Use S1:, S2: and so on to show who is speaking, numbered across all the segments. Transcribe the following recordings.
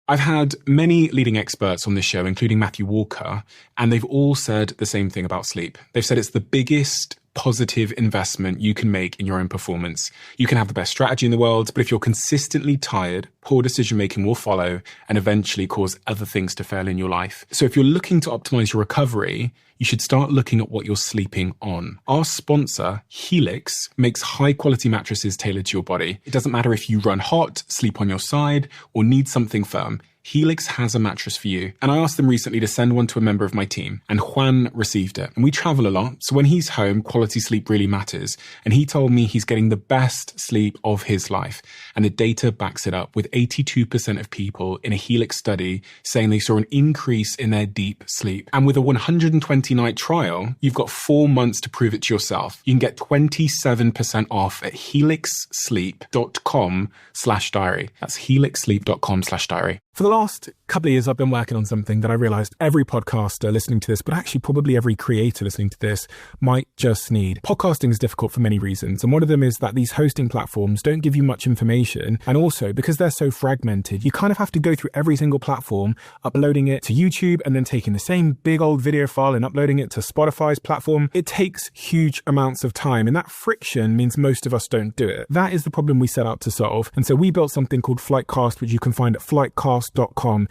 S1: I've had many leading experts on this show, including Matthew Walker, and they've all said the same thing about sleep. They've said it's the biggest positive investment you can make in your own performance. You can have the best strategy in the world, but if you're consistently tired, poor decision-making will follow and eventually cause other things to fail in your life. So if you're looking to optimize your recovery, you should start looking at what you're sleeping on. Our sponsor, Helix, makes high-quality mattresses tailored to your body. It doesn't matter if you run hot, sleep on your side, or need something firm. Helix has a mattress for you. And I asked them recently to send one to a member of my team, and Juan received it. And we travel a lot, so when he's home, quality sleep really matters. And he told me he's getting the best sleep of his life. And the data backs it up, with 82% of people in a Helix study saying they saw an increase in their deep sleep. And with a 120-night trial, you've got 4 months to prove it to yourself. You can get 27% off at helixsleep.com/diary. That's helixsleep.com/diary.
S2: For the last couple of years, I've been working on something that I realized every podcaster listening to this, but actually probably every creator listening to this, might just need. Podcasting is difficult for many reasons. And one of them is that these hosting platforms don't give you much information. And also, because they're so fragmented, you kind of have to go through every single platform, uploading it to YouTube and then taking the same big old video file and uploading it to Spotify's platform. It takes huge amounts of time. And that friction means most of us don't do it. That is the problem we set out to solve. And so we built something called Flightcast, which you can find at flightcast.com.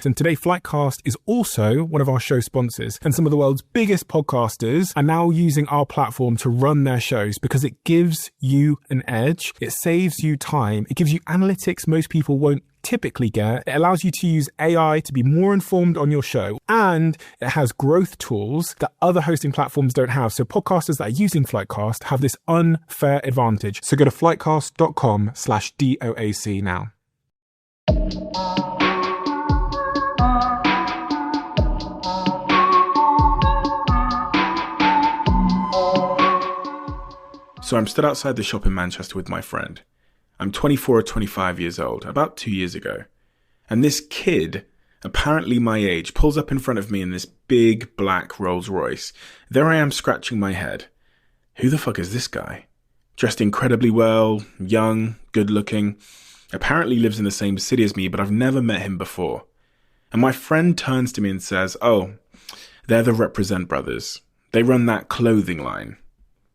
S2: And today, Flightcast is also one of our show sponsors. And some of the world's biggest podcasters are now using our platform to run their shows because it gives you an edge. It saves you time. It gives you analytics most people won't typically get. It allows you to use AI to be more informed on your show. And it has growth tools that other hosting platforms don't have. So podcasters that are using Flightcast have this unfair advantage. So go to flightcast.com/DOAC now.
S3: So I'm stood outside the shop in Manchester with my friend. I'm 24 or 25 years old, about 2 years ago. And this kid, apparently my age, pulls up in front of me in this big black Rolls Royce. There I am scratching my head. Who the fuck is this guy? Dressed incredibly well, young, good looking. Apparently lives in the same city as me, but I've never met him before. And my friend turns to me and says, "Oh, they're the Represent Brothers. They run that clothing line."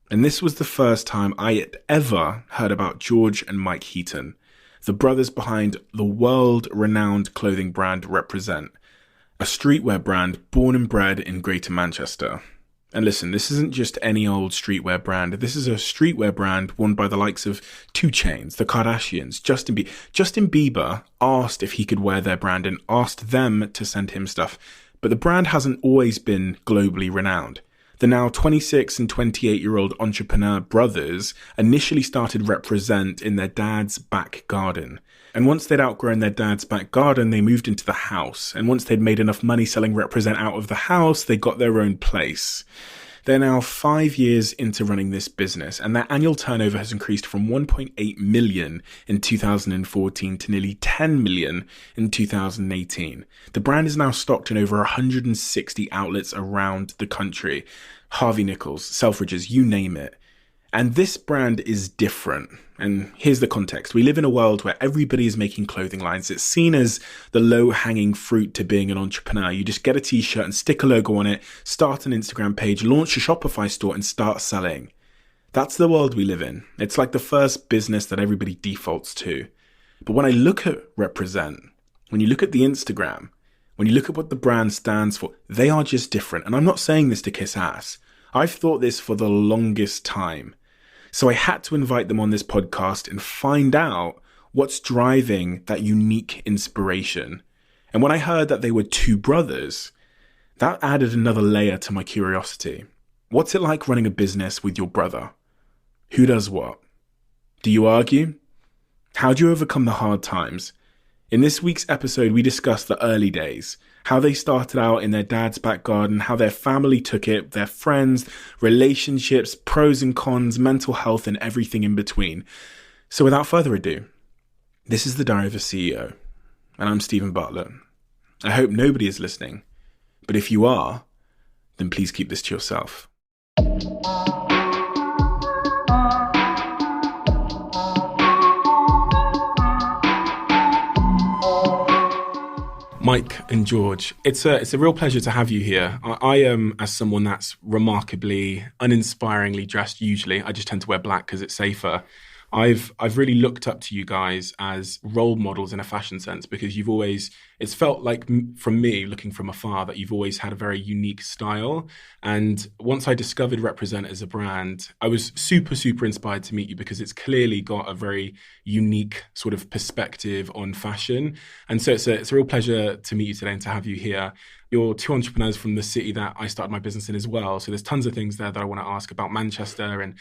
S3: And this was the first time I had ever heard about George and Mike Heaton, the brothers behind the world-renowned clothing brand Represent, a streetwear brand born and bred in Greater Manchester. And listen, this isn't just any old streetwear brand. This is a streetwear brand worn by the likes of 2 Chainz, the Kardashians, Justin Bieber. Justin Bieber asked if he could wear their brand and asked them to send him stuff. But the brand hasn't always been globally renowned. The now 26 and 28-year-old entrepreneur brothers initially started Represent in their dad's back garden. And once they'd outgrown their dad's back garden, they moved into the house. And once they'd made enough money selling Represent out of the house, they got their own place. They're now 5 years into running this business, and their annual turnover has increased from 1.8 million in 2014 to nearly 10 million in 2018. The brand is now stocked in over 160 outlets around the country. Harvey Nichols, Selfridges, you name it. And this brand is different. And here's the context. We live in a world where everybody is making clothing lines. It's seen as the low-hanging fruit to being an entrepreneur. You just get a t-shirt and stick a logo on it, start an Instagram page, launch a Shopify store and start selling. That's the world we live in. It's like the first business that everybody defaults to. But when I look at Represent, when you look at the Instagram, when you look at what the brand stands for, they are just different. And I'm not saying this to kiss ass. I've thought this for the longest time. So I had to invite them on this podcast and find out what's driving that unique inspiration. And when I heard that they were 2 brothers, that added another layer to my curiosity. What's it like running a business with your brother? Who does what? Do you argue? How do you overcome the hard times? In this week's episode, we discuss the early days, how they started out in their dad's back garden, how their family took it, their friends, relationships, pros and cons, mental health, and everything in between. So without further ado, this is the Diary of a CEO, and I'm Stephen Bartlett. I hope nobody is listening, but if you are, then please keep this to yourself.
S1: Mike and George, it's a real pleasure to have you here. I am, as someone that's remarkably uninspiringly dressed usually, I just tend to wear black because it's safer. I've really looked up to you guys as role models in a fashion sense, because it's felt like from me looking from afar that you've always had a very unique style. And once I discovered Represent as a brand, I was super, super inspired to meet you, because it's clearly got a very unique sort of perspective on fashion. And so it's a real pleasure to meet you today and to have you here. You're two entrepreneurs from the city that I started my business in as well. So there's tons of things there that I want to ask about Manchester and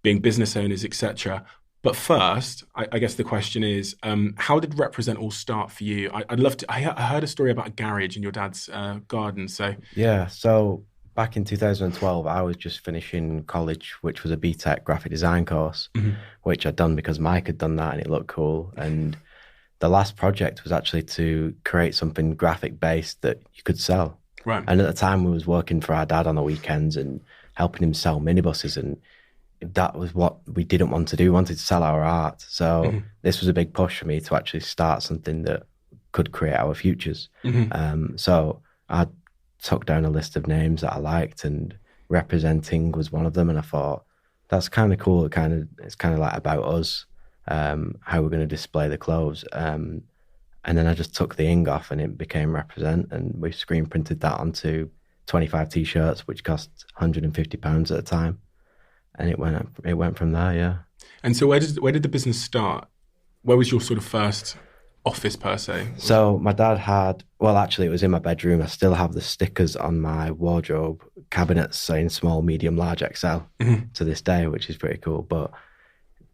S1: being business owners, etc. But first, I guess the question is, how did Represent all start for you? I'd love to. I heard a story about a garage in your dad's garden.
S4: So back in 2012, I was just finishing college, which was a BTEC graphic design course, which I'd done because Mike had done that and it looked cool. And the last project was actually to create something graphic based that you could sell.
S1: Right.
S4: And at the time, we was working for our dad on the weekends and helping him sell minibuses, and that was what we didn't want to do. We wanted to sell our art. So this was a big push for me to actually start something that could create our futures. So I took down a list of names that I liked, and Representing was one of them. And I thought, that's kind of cool. It's kind of like about us, how we're going to display the clothes. And then I just took the ing off and it became Represent, and we screen printed that onto 25 t-shirts, which cost £150 at the time. And it went from there, yeah.
S1: And so where did the business start? Where was your sort of first office per se?
S4: So my dad had, well, actually it was in my bedroom. I still have the stickers on my wardrobe cabinets saying small, medium, large, XL to this day, which is pretty cool. But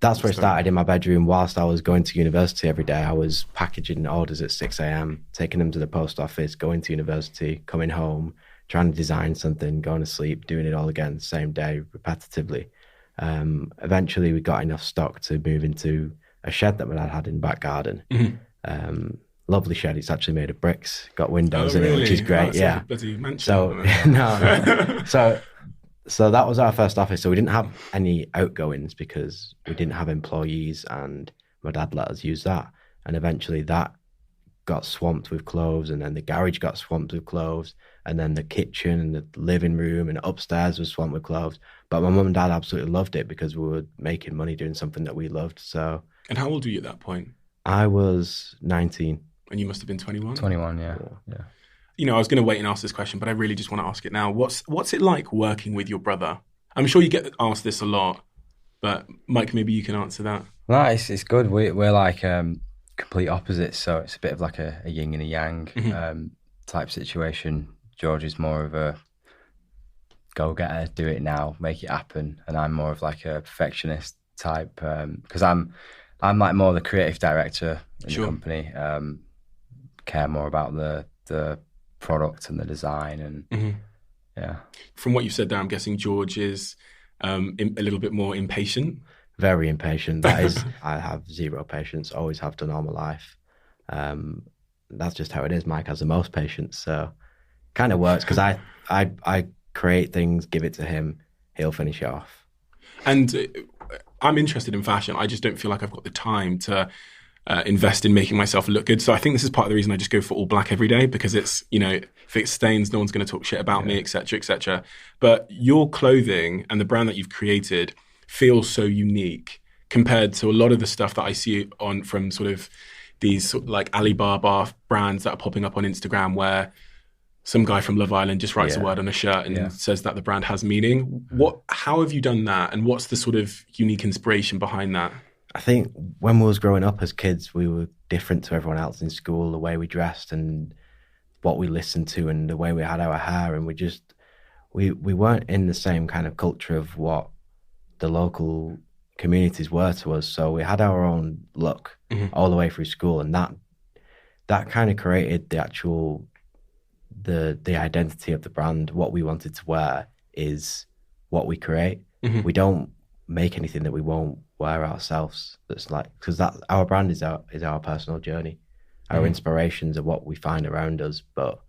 S4: that's where it started, in my bedroom. Whilst I was going to university every day, I was packaging orders at 6 a.m, taking them to the post office, going to university, coming home, trying to design something, going to sleep, doing it all again, same day, repetitively. Eventually, we got enough stock to move into a shed that my dad had in the back garden. Lovely shed. It's actually made of bricks, got windows in it, which is great.
S1: Like a bloody mansion.
S4: So that was our first office. So we didn't have any outgoings because we didn't have employees, and my dad let us use that. And eventually that got swamped with clothes, and then the garage got swamped with clothes, and then the kitchen and the living room and upstairs was swamped with clothes. But my mum and dad absolutely loved it because we were making money doing something that we loved. So.
S1: And how old were you at that point?
S4: I was 19.
S1: And you must have been 21?
S5: 21, yeah.
S1: You know, I was going to wait and ask this question, but I really just want to ask it now. What's it like working with your brother? I'm sure you get asked this a lot, but Mike, maybe you can answer that.
S5: No, it's good. We're like complete opposites, so it's a bit of like a yin and a yang type situation. George is more of a go-getter, do it now, make it happen, and I'm more of like a perfectionist type, because I'm like more the creative director in the company, care more about the product and the design, and yeah.
S1: From what you've said there, I'm guessing George is a little bit more impatient.
S4: Very impatient. That is, I have zero patience, always have done all my life. That's just how it is. Mike has the most patience, so kind of works because I create things, give it to him, he'll finish it off.
S1: And I'm interested in fashion. I just don't feel like I've got the time to invest in making myself look good. So I think this is part of the reason I just go for all black every day, because it's, you know, if it stains, no one's going to talk shit about me, etc., etc. But your clothing and the brand that you've created feels so unique compared to a lot of the stuff that I see on from sort of these sort of like Alibaba brands that are popping up on Instagram, where some guy from Love Island just writes a word on a shirt and says that the brand has meaning. How have you done that? And what's the sort of unique inspiration behind that?
S4: I think when we was growing up as kids, we were different to everyone else in school, the way we dressed and what we listened to and the way we had our hair. And we weren't in the same kind of culture of what the local communities were to us. So we had our own look all the way through school. And that kind of created the actual... the identity of the brand. What we wanted to wear is what we create. We don't make anything that we won't wear ourselves. That's like, because that our brand is our personal journey. Our inspirations are what we find around us, but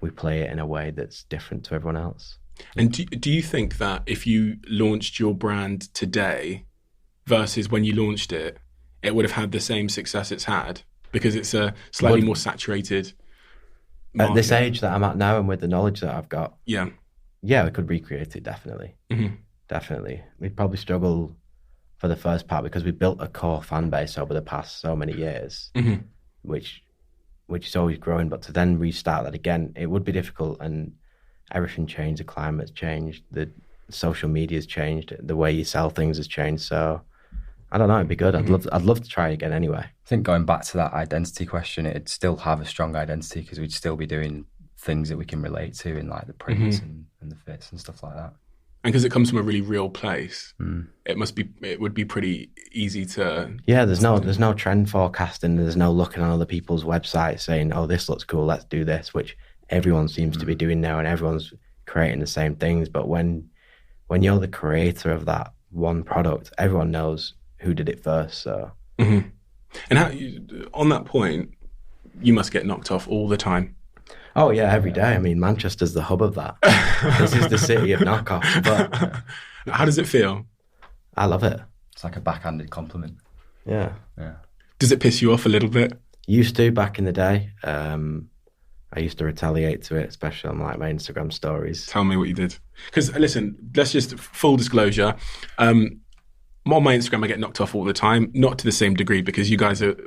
S4: we play it in a way that's different to everyone else.
S1: And do you think that if you launched your brand today versus when you launched it, it would have had the same success it's had? Because it's a slightly more saturated
S4: at this age that I'm at now and with the knowledge that I've got,
S1: yeah,
S4: we could recreate it, definitely. Definitely. We'd probably struggle for the first part because we built a core fan base over the past so many years, which is always growing. But to then restart that again, it would be difficult, and everything changed. The climate's changed, the social media's changed, the way you sell things has changed. So I don't know, it'd be good. I'd love to try again anyway.
S5: I think going back to that identity question, it'd still have a strong identity because we'd still be doing things that we can relate to in like the prints and the fits and stuff like that.
S1: And because it comes from a really real place, it would be pretty easy to...
S4: Yeah, there's no trend forecasting. There's no looking on other people's websites saying, oh, this looks cool, let's do this, which everyone seems to be doing now, and everyone's creating the same things. But when you're the creator of that one product, everyone knows who did it first. So,
S1: and on that point, you must get knocked off all the time.
S4: Oh yeah, every day. I mean, Manchester's the hub of that. This is the city of knockoffs. But
S1: how does it feel?
S4: I love it.
S5: It's like a backhanded compliment.
S4: Yeah.
S1: Does it piss you off a little bit?
S4: Used to back in the day. I used to retaliate to it, especially on like my Instagram stories.
S1: Tell me what you did. Because listen, let's just full disclosure. On my Instagram, I get knocked off all the time, not to the same degree because you guys are,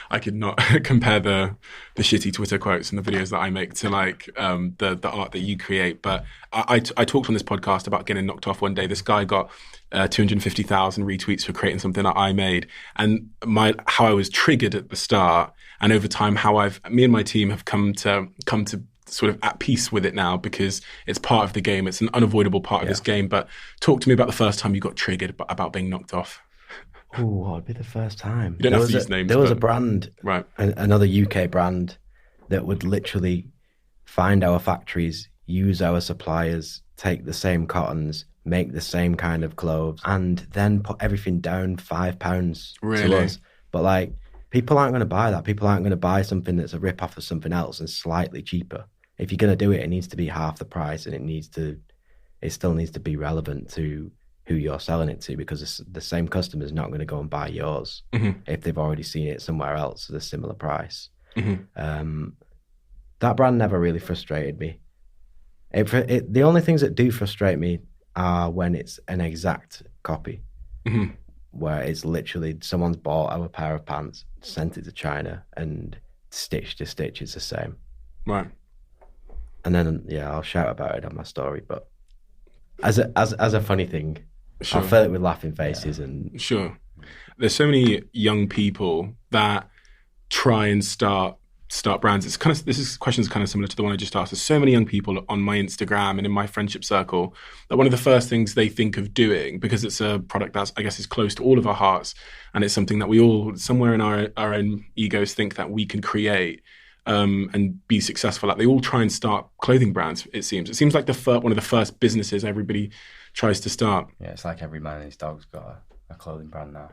S1: I could not compare the shitty Twitter quotes and the videos that I make to like the art that you create. But I talked on this podcast about getting knocked off one day. This guy got 250,000 retweets for creating something that I made, and how I was triggered at the start, and over time how me and my team have come to sort of at peace with it now because it's part of the game. It's an unavoidable part of this game. But talk to me about the first time you got triggered about being knocked off.
S4: Oh, what would be the first time?
S1: You don't have to use names.
S4: There was a brand,
S1: right?
S4: Another UK brand that would literally find our factories, use our suppliers, take the same cottons, make the same kind of clothes, and then put everything down £5
S1: really?
S4: To us. But like, people aren't going to buy that. People aren't going to buy something that's a rip-off of something else and slightly cheaper. If you're going to do it, it needs to be half the price, and it still needs to be relevant to who you're selling it to, because the same customer's not going to go and buy yours if they've already seen it somewhere else at a similar price. That brand never really frustrated me. The only things that do frustrate me are when it's an exact copy, where it's literally someone's bought our pair of pants, sent it to China, and stitch to stitch it's the same.
S1: Right.
S4: And then I'll shout about it on my story, but as a funny thing,
S1: sure.
S4: I'll fill it with laughing faces and
S1: sure. There's so many young people that try and start brands. This question is kind of similar to the one I just asked. There's so many young people on my Instagram and in my friendship circle that one of the first things they think of doing, because it's a product that's, I guess, is close to all of our hearts, and it's something that we all somewhere in our own egos think that we can create and be successful at. They all try and start clothing brands. It seems like one of the first businesses everybody tries to start.
S5: Yeah, it's like every man and his dog's got a clothing brand now.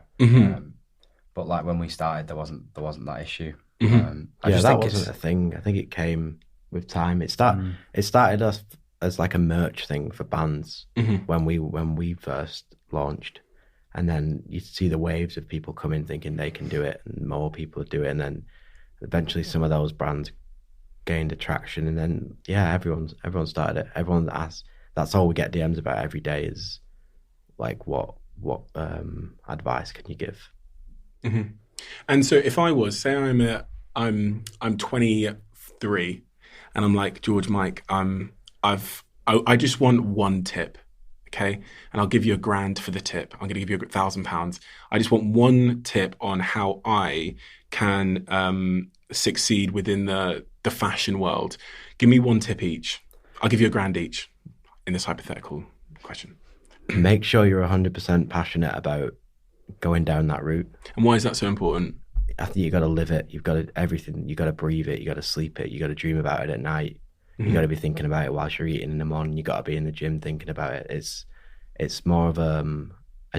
S5: But like when we started, there wasn't that issue.
S4: That wasn't a thing. I think it came with time. It started us as like a merch thing for bands when we first launched, and then you see the waves of people coming thinking they can do it, and more people do it, and then eventually some of those brands gained attraction, and then everyone started it. Everyone asks. That's all we get DMs about every day is like, what advice can you give?
S1: And so if I was, say I'm 23 and I'm like, George, Mike, I just want one tip, okay? And I'll give you £1,000 for the tip. I'm going to give you £1,000. I just want one tip on how I can succeed within the fashion world. Give me one tip each. I'll give you £1,000 each in this hypothetical question.
S4: Make sure you're 100% passionate about going down that route.
S1: And why is that so important?
S4: I think you got to live it. You've got to everything. You got to breathe it. You got to sleep it. You got to dream about it at night. You got to be thinking about it whilst you're eating in the morning. You got to be in the gym thinking about it. It's more of a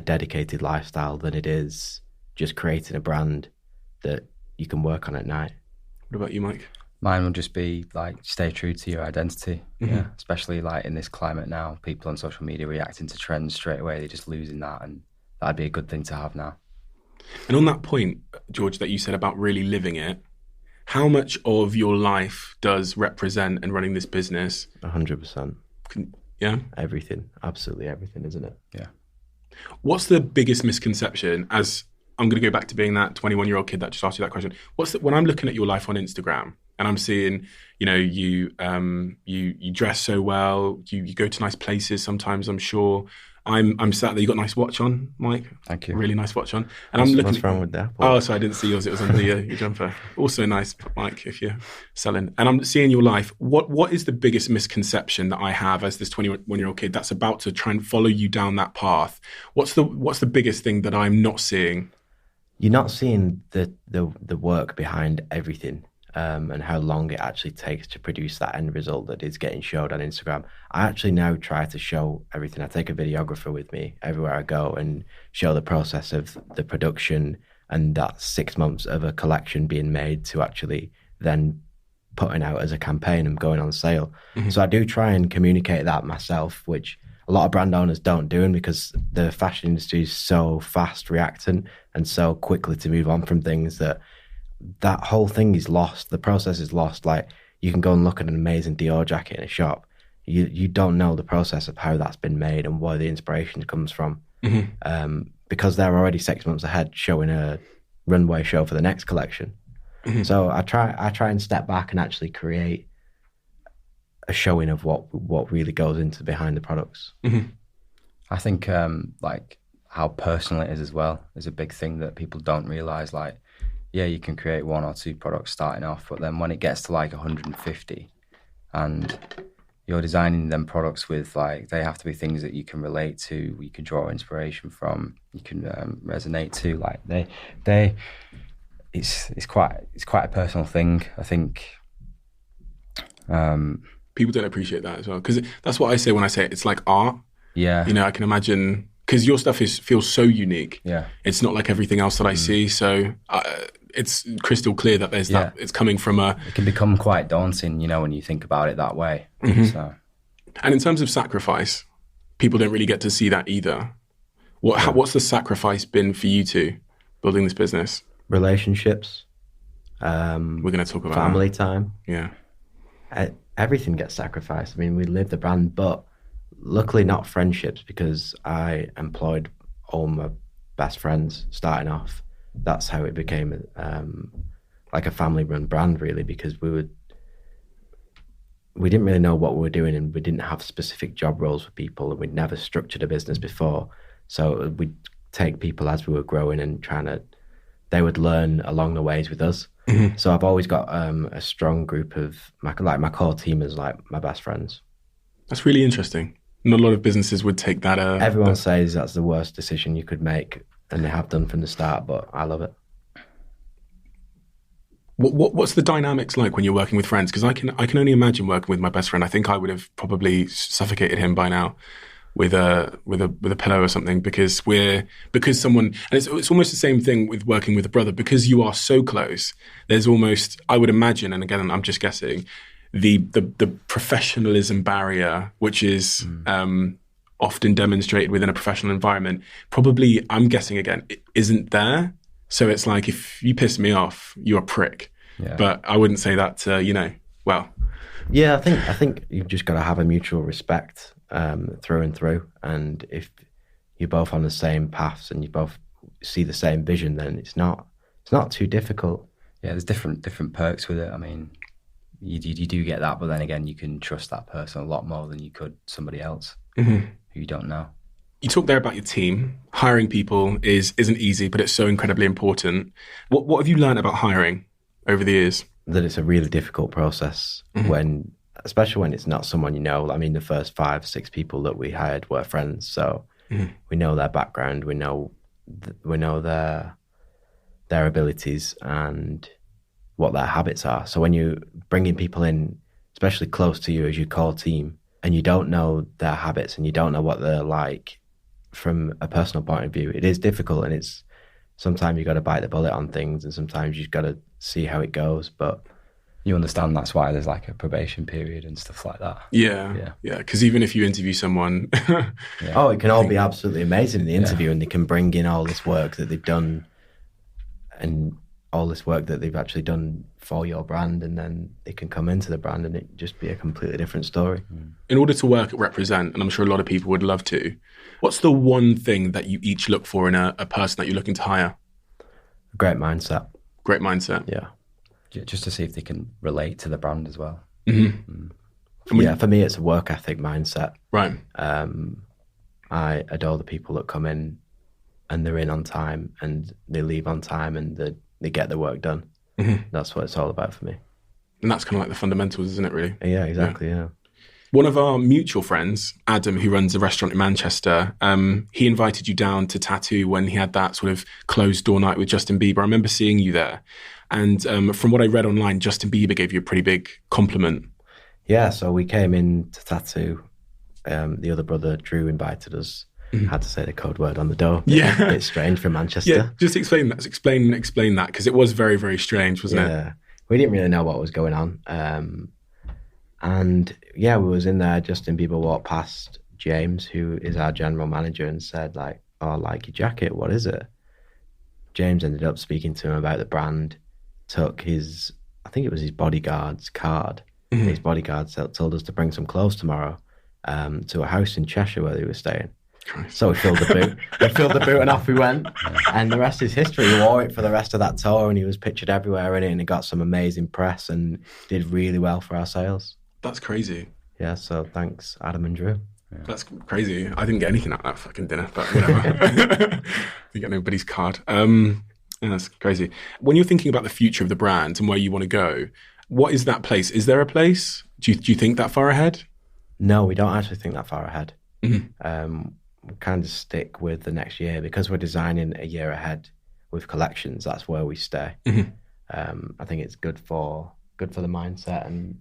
S4: dedicated lifestyle than it is just creating a brand that you can work on at night.
S1: What about you, Mike?
S5: Mine will just be like stay true to your identity. Yeah, especially like in this climate now, people on social media reacting to trends straight away. They're just losing that, and that'd be a good thing to have now.
S1: And on that point, George, that you said about really living it,
S3: How much of your life does represent and running this business?
S4: 100%.
S3: Yeah?
S4: Everything. Absolutely everything, isn't it?
S5: Yeah.
S3: What's the biggest misconception, as I'm going to go back to being that 21-year-old kid that just asked you that question. When I'm looking at your life on Instagram and I'm seeing, you dress so well, you go to nice places sometimes, I'm sure. I'm sat there. You got a nice watch on, Mike.
S5: Thank you.
S3: Really nice watch on. And I'm looking.
S4: What's wrong with that?
S3: Oh, sorry, I didn't see yours. It was under your jumper. Also nice, Mike, if you're selling. And I'm seeing your life. What is the biggest misconception that I have as this 21-year-old kid that's about to try and follow you down that path? What's the biggest thing that I'm not seeing?
S4: You're not seeing the work behind everything. And how long it actually takes to produce that end result that is getting showed on Instagram. I actually now try to show everything. I take a videographer with me everywhere I go and show the process of the production and that 6 months of a collection being made to actually then putting out as a campaign and going on sale. Mm-hmm. So I do try and communicate that myself, which a lot of brand owners don't do, and because the fashion industry is so fast reacting and so quickly to move on from things that whole thing is lost. The process is lost. Like, you can go and look at an amazing Dior jacket in a shop. You don't know the process of how that's been made and where the inspiration comes from. Mm-hmm. Because they're already 6 months ahead showing a runway show for the next collection. Mm-hmm. So I try and step back and actually create a showing of what really goes into behind the products.
S5: Mm-hmm. I think like how personal it is as well is a big thing that people don't realize. Like, yeah, you can create 1 or 2 products starting off, but then when it gets to like 150 and you're designing them products with, like, they have to be things that you can relate to, you can draw inspiration from, you can resonate to. Like it's quite a personal thing, I think.
S3: People don't appreciate that as well, because that's what I say when I say it's like art.
S5: Yeah.
S3: I can imagine, because your stuff feels so unique.
S5: Yeah.
S3: It's not like everything else that I see. So it's crystal clear that there's that. It's coming from a.
S5: It can become quite daunting, when you think about it that way. Mm-hmm. So.
S3: And in terms of sacrifice, people don't really get to see that either. What's the sacrifice been for you two building this business?
S4: Relationships.
S3: We're going to talk about
S4: family
S3: that.
S4: time.
S3: Yeah.
S4: Everything gets sacrificed. I mean, we live the brand, but luckily not friendships, because I employed all my best friends starting off. That's how it became like a family-run brand, really, because we didn't really know what we were doing, and we didn't have specific job roles for people, and we'd never structured a business before. So we'd take people as we were growing and they would learn along the ways with us. Mm-hmm. So I've always got a strong group of my core team is like my best friends.
S3: That's really interesting. Not a lot of businesses would take that.
S4: Everyone says that's the worst decision you could make, and they have done from the start, but I love it.
S3: What's the dynamics like when you're working with friends? Because I can only imagine working with my best friend. I think I would have probably suffocated him by now with a pillow or something, because someone, and it's almost the same thing with working with a brother, because you are so close. There's almost, I would imagine, and again I'm just guessing, the professionalism barrier, which is often demonstrated within a professional environment, probably, I'm guessing again, it isn't there. So it's like, if you piss me off, you're a prick. Yeah. But I wouldn't say that to, well.
S4: Yeah, I think you've just got to have a mutual respect through and through. And if you're both on the same paths and you both see the same vision, then it's not too difficult.
S5: Yeah, there's different perks with it. I mean, you do get that, but then again, you can trust that person a lot more than you could somebody else who you don't know.
S3: You talked there about your team. Hiring people isn't easy, but it's so incredibly important. What have you learned about hiring over the years?
S4: That it's a really difficult process, especially when it's not someone you know. I mean, the first 5-6 people that we hired were friends, so we know their background, we know their abilities and what their habits are. So when you're bringing people in, especially close to you as your core team, and you don't know their habits and you don't know what they're like from a personal point of view, it is difficult, and it's sometimes you got to bite the bullet on things, and sometimes you've got to see how it goes. But
S5: you understand that's why there's like a probation period and stuff like that.
S3: Yeah. Because even if you interview someone,
S4: it can all be absolutely amazing in the interview, and they can bring in all this work that they've done, and all this work that they've actually done for your brand, and then they can come into the brand and it just be a completely different story.
S1: In order to work at Represent, and I'm sure a lot of people would love to, what's the one thing that you each look for in a person that you're looking to hire?
S4: A great mindset.
S1: Great mindset.
S4: Yeah.
S5: Just to see if they can relate to the brand as well.
S4: Yeah, for me, it's a work ethic mindset.
S1: Right.
S4: I adore the people that come in and they're in on time and they leave on time and they get the work done. That's what it's all about for me.
S1: And that's kind of like the fundamentals, isn't it, really?
S4: Yeah, exactly, yeah.
S1: One of our mutual friends, Adam, who runs a restaurant in Manchester, he invited you down to Tattoo when he had that sort of closed door night with Justin Bieber. I remember seeing you there. And from what I read online, Justin Bieber gave you a pretty big compliment.
S4: Yeah, so we came in to Tattoo. The other brother, Drew, invited us. Had to say the code word on the door.
S1: Yeah.
S4: It's strange for Manchester.
S1: Yeah, just explain that. Explain that, because it was very, very strange, wasn't it?
S4: Yeah, we didn't really know what was going on. And yeah, we was in there. Justin Bieber walked past James, who is our general manager, and said like, "Oh, I like your jacket. What is it?" James ended up speaking to him about the brand, took his, I think it was his bodyguard's card. His bodyguard told us to bring some clothes tomorrow to a house in Cheshire where they were staying.
S1: Christ.
S4: So we filled the boot. We filled the boot and off we went. And the rest is history. He wore it for the rest of that tour and he was pictured everywhere in it and he got some amazing press and did really well for our sales.
S1: That's crazy.
S4: Yeah, so thanks, Adam and Drew.
S1: Yeah. That's crazy. I didn't get anything out of that fucking dinner, but whatever. Didn't get nobody's card. Yeah, that's crazy. When you're thinking about the future of the brand and where you want to go, what is that place? Is there a place? Do you think that far ahead?
S4: No, we don't actually think that far ahead. We kind of stick with the next year because we're designing a year ahead with collections. That's where we stay. I think it's good for the mindset, and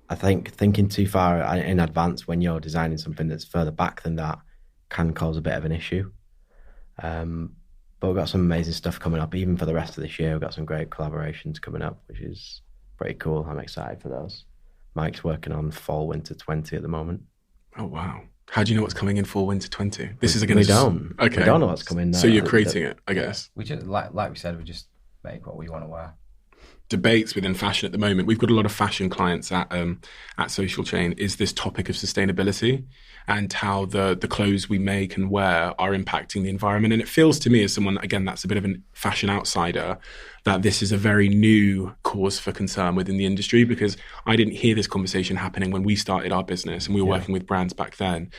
S4: I think thinking too far in advance when you're designing something that's further back than that can cause a bit of an issue. But we've got some amazing stuff coming up, even for the rest of this year. We've got some great collaborations coming up, which is pretty cool. I'm excited for those. Mike's working on Fall Winter 20 at the moment.
S1: Oh, wow. How do you know what's coming in Fall Winter 20? This is again.
S4: We don't.
S1: Okay.
S4: We don't know what's coming.
S1: So you're creating it, I guess.
S5: We just like we said, we just make what we want to wear.
S1: Debates within fashion at the moment. We've got a lot of fashion clients at Social Chain. Is this topic of sustainability and how the clothes we make and wear are impacting the environment? And it feels to me, as someone again that's a bit of a fashion outsider, that this is a very new cause for concern within the industry, because I didn't hear this conversation happening when we started our business and we were working with brands back then.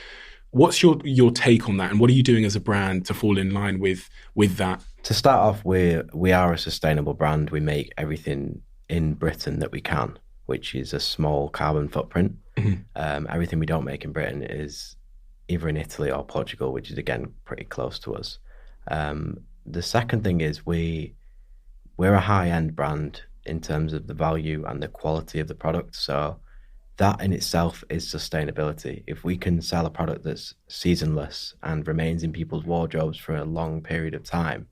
S1: What's your take on that, and what are you doing as a brand to fall in line with that?
S4: To start off, we are a sustainable brand. We make everything in Britain that we can, which is a small carbon footprint. Everything we don't make in Britain is either in Italy or Portugal, which is again pretty close to us. The second thing is we're a high-end brand in terms of the value and the quality of the product. So that in itself is sustainability. If we can sell a product that's seasonless and remains in people's wardrobes for a long period of time,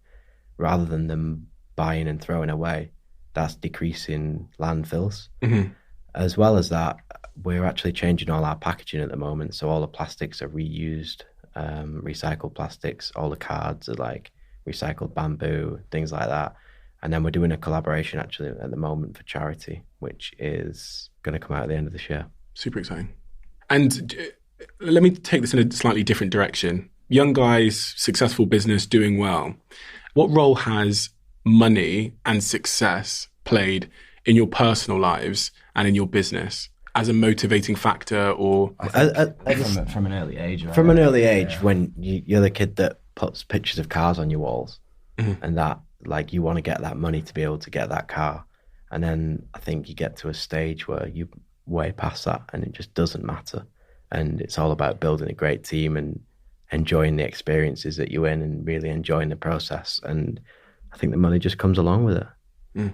S4: rather than them buying and throwing away, that's decreasing landfills. As well as that, we're actually changing all our packaging at the moment. So all the plastics are reused, recycled plastics. All the cards are like recycled bamboo, things like that. And then we're doing a collaboration actually at the moment for charity, which is going to come out at the end of this year.
S1: Super exciting. And let me take this in a slightly different direction. Young guys, successful business, doing well. What role has money and success played in your personal lives and in your business as a motivating factor, or
S5: from an early age?
S4: From an early age, when you're the kid that puts pictures of cars on your walls, and that, like, you want to get that money to be able to get that car. And then I think you get to a stage where you way past that and it just doesn't matter. And it's all about building a great team and enjoying the experiences that you're in and really enjoying the process. And I think the money just comes along with it.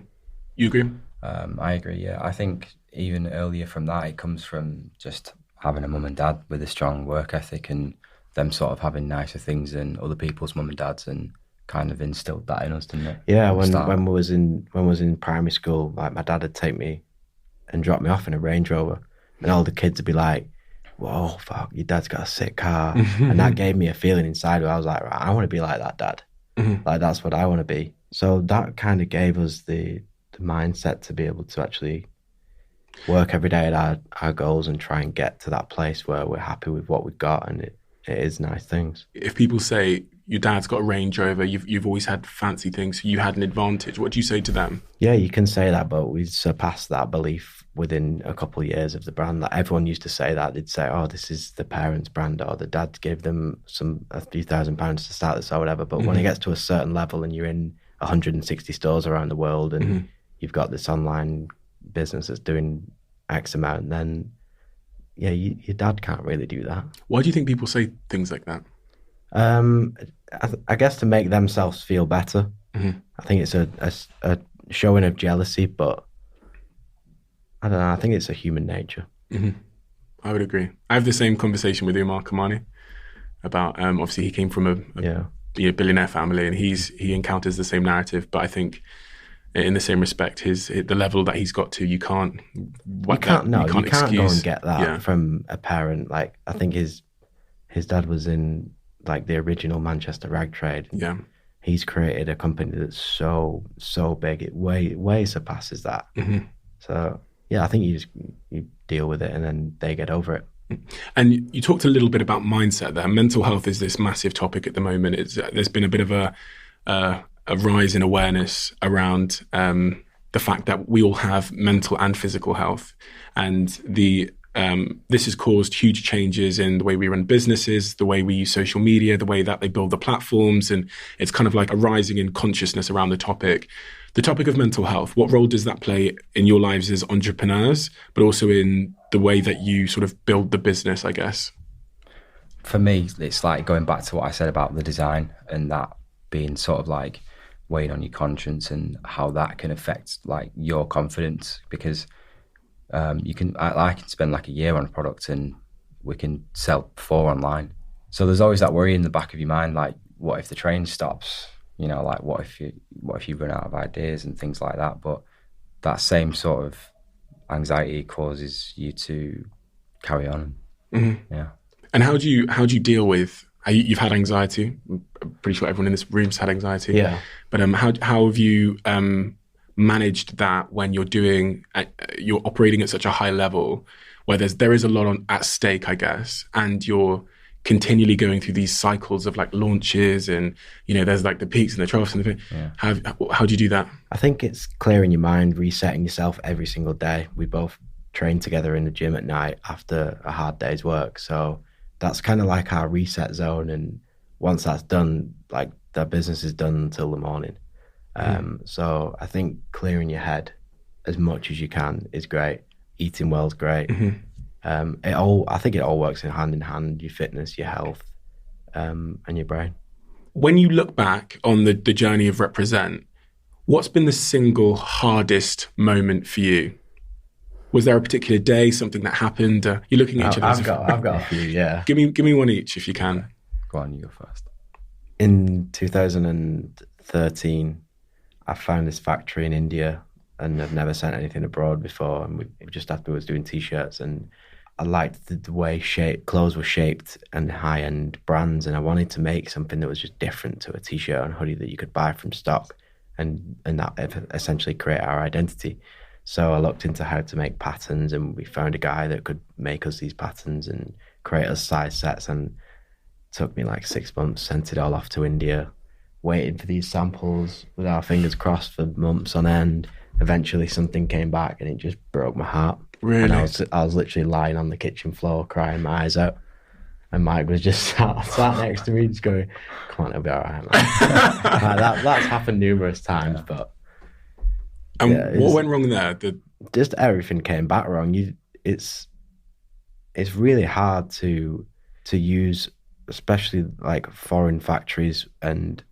S1: You agree?
S5: I agree, yeah. I think even earlier from that, it comes from just having a mum and dad with a strong work ethic and them sort of having nicer things than other people's mum and dads, and kind of instilled that in us, didn't it?
S4: Yeah, when we was in primary school, like my dad would take me and drop me off in a Range Rover, and all the kids would be like, "Whoa, fuck, your dad's got a sick car," and that gave me a feeling inside where I was like, right, I want to be like that dad. Like, that's what I want to be. So that kind of gave us the mindset to be able to actually work every day at our goals and try and get to that place where we're happy with what we've got, and it is nice things.
S1: If people say your dad's got a Range Rover, you've always had fancy things, so you had an advantage, what do you say to them?
S4: Yeah, you can say that, but we surpassed that belief within a couple of years of the brand. Like, everyone used to say that. They'd say, oh, this is the parents' brand, or the dad gave them a few £1,000s to start this or whatever. But when it gets to a certain level and you're in 160 stores around the world and you've got this online business that's doing X amount, then yeah, your dad can't really do that.
S1: Why do you think people say things like that?
S4: I guess to make themselves feel better. I think it's a showing of jealousy, but I don't know. I think it's a human nature.
S1: I would agree. I have the same conversation with Umar Kamani about obviously he came from a billionaire family, and he encounters the same narrative. But I think in the same respect, the level that he's got to, you can't go and
S4: get that from a parent. Like, I think his dad was in like the original Manchester rag trade.
S1: Yeah,
S4: he's created a company that's so big, it way surpasses that. So yeah, I think you deal with it and then they get over it.
S1: And you talked a little bit about mindset there. Mental health is this massive topic at the moment. There's been a bit of a rise in awareness around the fact that we all have mental and physical health, and this has caused huge changes in the way we run businesses, the way we use social media, the way that they build the platforms, and it's kind of like a rising in consciousness around the topic. The topic of mental health, what role does that play in your lives as entrepreneurs, but also in the way that you sort of build the business, I guess?
S5: For me, it's like going back to what I said about the design and that being sort of like weighing on your conscience and how that can affect like your confidence, because I can spend like a year on a product and we can sell 4 online. So there's always that worry in the back of your mind, like, what if the train stops? You know, like, what if you run out of ideas and things like that? But that same sort of anxiety causes you to carry on. Yeah.
S1: And how do you deal with? You've had anxiety. I'm pretty sure everyone in this room's had anxiety.
S4: Yeah.
S1: But how have you managed that when you're operating at such a high level, where there is a lot at stake, I guess, and you're continually going through these cycles of like launches, and there's like the peaks and the troughs and how do you do that?
S4: I think it's clearing your mind, resetting yourself every single day. We both train together in the gym at night after a hard day's work, so that's kind of like our reset zone. And once that's done, like, the business is done until the morning. So I think clearing your head as much as you can is great. Eating well is great. I think it all works hand in hand, your fitness, your health, and your brain.
S1: When you look back on the journey of Represent, what's been the single hardest moment for you? Was there a particular day, something that happened? You're looking at each other.
S4: I've got a few, yeah.
S1: Give me one each if you can.
S5: Go on, you go first.
S4: In 2013, I found this factory in India, and I've never sent anything abroad before. And we just afterwards doing T-shirts, and I liked the way clothes were shaped and high-end brands, and I wanted to make something that was just different to a T-shirt and hoodie that you could buy from stock, and that essentially create our identity. So I looked into how to make patterns, and we found a guy that could make us these patterns and create us size sets, and it took me like 6 months, sent it all off to India, waited for these samples with our fingers crossed for months on end. Eventually something came back and it just broke my heart.
S1: Really?
S4: And I was literally lying on the kitchen floor crying my eyes out, and Mike was just sat next to me just going, come on, it'll be all right, man. That's happened numerous times, but
S1: what went wrong there?
S4: Just everything came back wrong. It's really hard to use, especially like foreign factories, and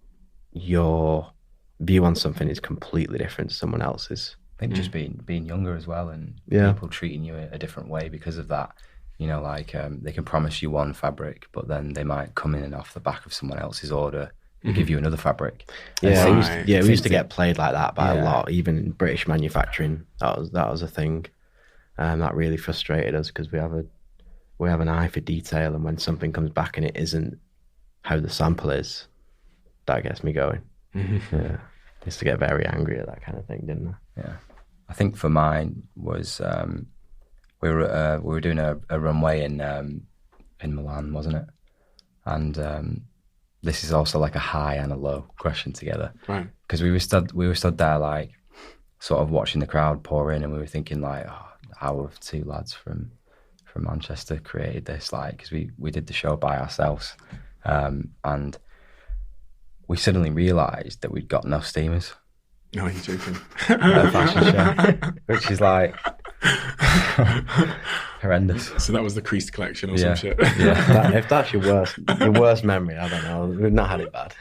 S4: your view on something is completely different to someone else's.
S5: I think just being younger as well, and people treating you a different way because of that. Like they can promise you one fabric, but then they might come in and off the back of someone else's order and give you another fabric.
S4: Yeah, we used to get played like that by a lot, even in British manufacturing. That was a thing, and that really frustrated us because we have an eye for detail, and when something comes back and it isn't how the sample is, gets me going. Yeah, I used to get very angry at that kind of thing, didn't I?
S5: Yeah, I think for mine was we were doing a runway in Milan, wasn't it? And this is also like a high and a low question together,
S1: right?
S5: Because we were stood there like sort of watching the crowd pour in, and we were thinking like, oh, how have two lads from Manchester created this? Like, because we did the show by ourselves, and we suddenly realised that we'd got no steamers.
S1: No, you're joking.
S5: At a fashion show, which is like horrendous.
S1: So that was the creased collection or some shit.
S4: Yeah. If that's your worst memory, I don't know. We've not had it bad.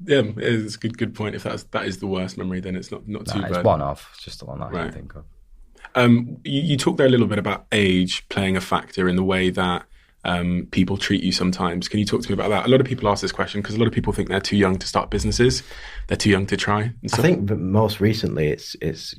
S1: Yeah, it's a good point. If that is the worst memory, then it's not too bad.
S5: It's one off. It's just the one that I can think of.
S1: You talked there a little bit about age playing a factor in the way that people treat you sometimes. Can you talk to me about that? A lot of people ask this question because a lot of people think they're too young to start businesses. They're too young to try. And
S4: I think that most recently it's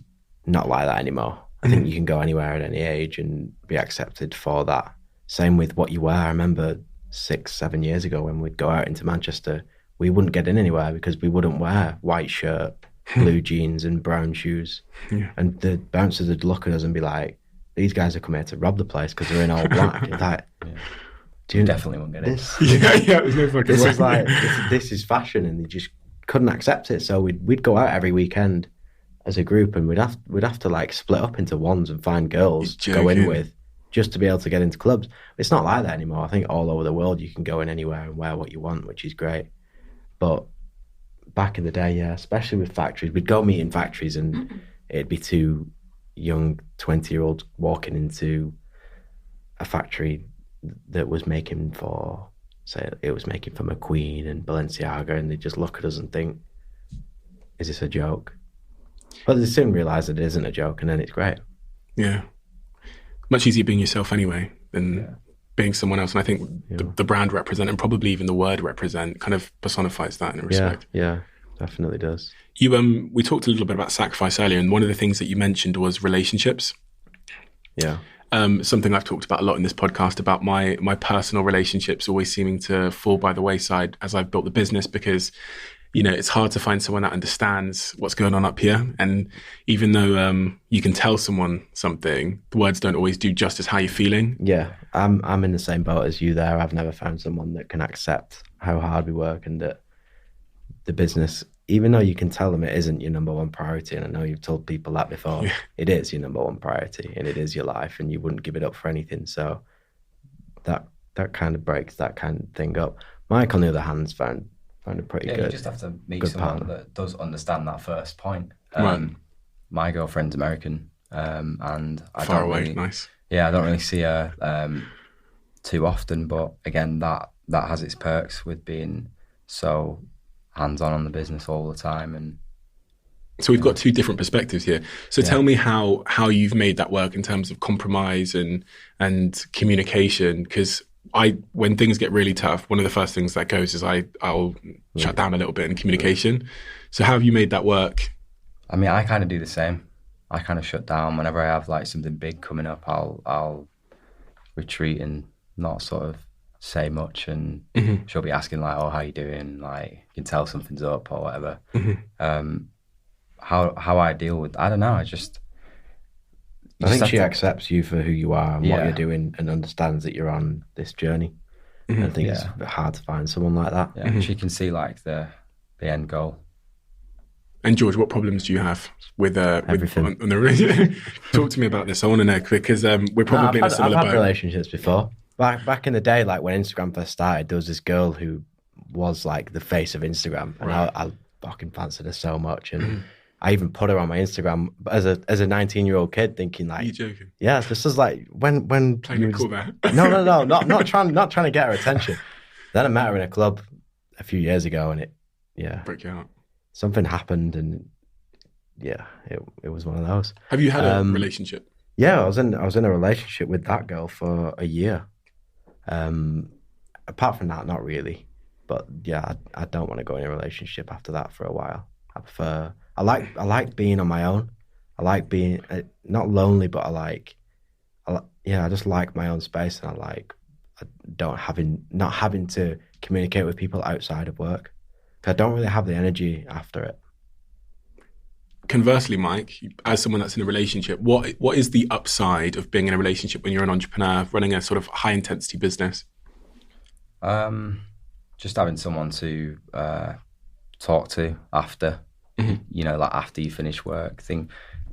S4: not like that anymore. I think you can go anywhere at any age and be accepted for that. Same with what you wear. I remember 6-7 years ago when we'd go out into Manchester, we wouldn't get in anywhere because we wouldn't wear white shirt, blue jeans and brown shoes. Yeah. And the bouncers would look at us and be like, these guys are coming here to rob the place because they're in all black. It's like,
S5: you definitely won't get it.
S1: Yeah, there's no fucking
S4: this
S1: way.
S4: Is like, this is fashion, and they just couldn't accept it. So we'd go out every weekend as a group, and we'd have to like split up into ones and find girls to go in with just to be able to get into clubs. It's not like that anymore. I think all over the world you can go in anywhere and wear what you want, which is great. But back in the day, yeah, especially with factories, we'd go meet in factories and it'd be two young 20-year-olds walking into a factory that was making for, say, it was making for McQueen and Balenciaga, and they just look at us and think, is this a joke? But they soon realise that it isn't a joke, and then it's great.
S1: Yeah. Much easier being yourself anyway than being someone else. And I think the brand represent, and probably even the word represent, kind of personifies that in a respect.
S4: Yeah, definitely does.
S1: You we talked a little bit about sacrifice earlier, and one of the things that you mentioned was relationships.
S4: Yeah.
S1: Something I've talked about a lot in this podcast about my personal relationships always seeming to fall by the wayside as I've built the business, because it's hard to find someone that understands what's going on up here. And even though you can tell someone something, the words don't always do justice how you're feeling.
S4: Yeah, I'm in the same boat as you there. I've never found someone that can accept how hard we work, and that the business, even though you can tell them it isn't your number one priority, and I know you've told people that before, it is your number one priority, and it is your life, and you wouldn't give it up for anything. So that kind of breaks that kind of thing up. Mike, on the other hand, found it pretty good.
S5: You just have to meet someone that does understand that first point. My girlfriend's American, and I
S1: Far
S5: don't
S1: away,
S5: really,
S1: nice.
S5: Yeah, I don't really see her too often. But again, that has its perks with being so hands-on the business all the time. And
S1: so we've got two different perspectives here. So tell me how you've made that work in terms of compromise and communication, because when things get really tough, one of the first things that goes is I'll shut down a little bit in communication. So how have you made that work?
S5: I mean, I kind of do the same. I kind of shut down whenever I have like something big coming up. I'll retreat and not sort of say much, and she'll be asking like, "Oh, how you doing?" Like, you can tell something's up or whatever. How I deal with, I don't know. I think
S4: she accepts you for who you are and what you're doing, and understands that you're on this journey. I think it's hard to find someone like that.
S5: Yeah, she can see like the end goal.
S1: And George, what problems do you have with
S4: everything?
S1: On the relationship? Talk to me about this. I want to know, because we're probably in a similar boat.
S4: I've had relationships before. Back in the day, like when Instagram first started, there was this girl who was like the face of Instagram, and I fucking fancied her so much, and I even put her on my Instagram as a 19-year-old kid, thinking like,
S1: are you joking?
S4: Yeah, this is like when
S1: playing it cool there.
S4: No, not trying to get her attention. Then I met her in a club a few years ago, and it
S1: broke your heart. Something
S4: happened, and it was one of those.
S1: Have you had a relationship?
S4: Yeah, I was in a relationship with that girl for a year. Apart from that, not really. But yeah, I don't want to go in a relationship after that for a while. I like being on my own. I like being not lonely, but I just like my own space, and I not having to communicate with people outside of work. I don't really have the energy after it.
S1: Conversely, Mike, as someone that's in a relationship, what is the upside of being in a relationship when you're an entrepreneur running a sort of high intensity business?
S5: Just having someone to talk to after, like after you finish work,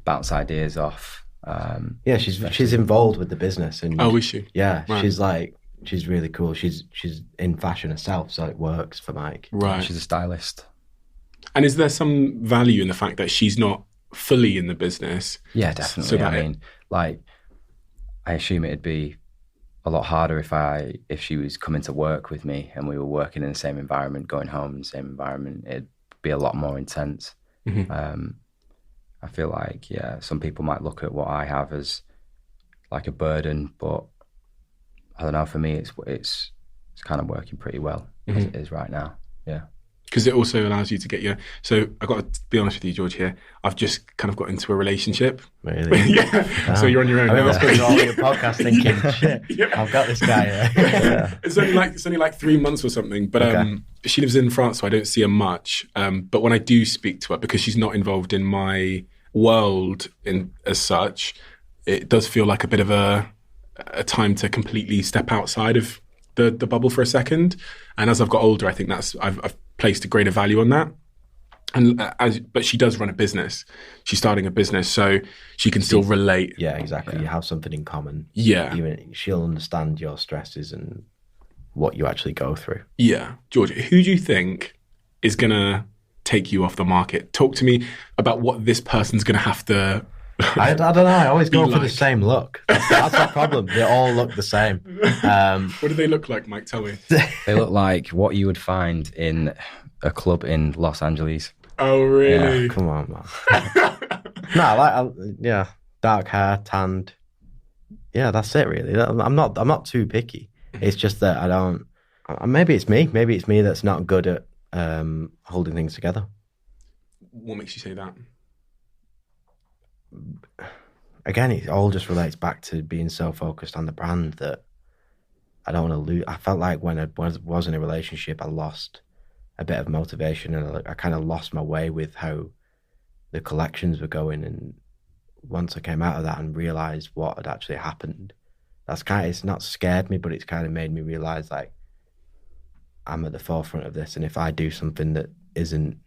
S5: bounce ideas off.
S4: She's involved with the business, and
S1: is she?
S4: Yeah,
S1: right.
S4: she's really cool. She's in fashion herself, so it works for Mike.
S1: Right,
S5: she's a stylist.
S1: And is there some value in the fact that she's not fully in the business?
S5: Yeah, definitely. So I assume it'd be a lot harder if she was coming to work with me and we were working in the same environment, going home in the same environment. It'd be a lot more intense. I feel like, some people might look at what I have as like a burden, but I don't know. For me, it's kind of working pretty well as it is right now. Yeah.
S1: Because it also allows you to get so I've got to be honest with you, George, here. I've just kind of got into a relationship.
S4: Really?
S1: Yeah. So you're on your own now.
S4: I was all your podcast thinking, shit, I've got this guy here. Yeah.
S1: It's only like 3 months or something, but she lives in France, so I don't see her much. But when I do speak to her, because she's not involved in my world as such, it does feel like a bit of a time to completely step outside of the bubble for a second. And as I've got older, I think I've placed a greater value on that. But she does run a business. She's starting a business, so she can still relate.
S4: Yeah, exactly. You have something in common.
S1: Yeah.
S4: Even she'll understand your stresses and what you actually go through.
S1: Yeah. George, who do you think is going to take you off the market? Talk to me about what this person's going to have to...
S4: I don't know. I always go for the same look. That's my problem. They all look the same.
S1: What do they look like, Mike? Tell me.
S5: They look like what you would find in a club in Los Angeles.
S1: Oh, really?
S4: Yeah, come on, man. No, dark hair, tanned. Yeah, that's it, really. I'm not too picky. It's just that I don't. Maybe it's me. Maybe it's me that's not good at holding things together.
S1: What makes you say that?
S4: Again, it all just relates back to being so focused on the brand that I don't want to lose. I felt like when I was in a relationship, I lost a bit of motivation, and I kind of lost my way with how the collections were going. And once I came out of that and realized what had actually happened, it's not scared me, but it's kind of made me realize like I'm at the forefront of this, and if I do something that isn't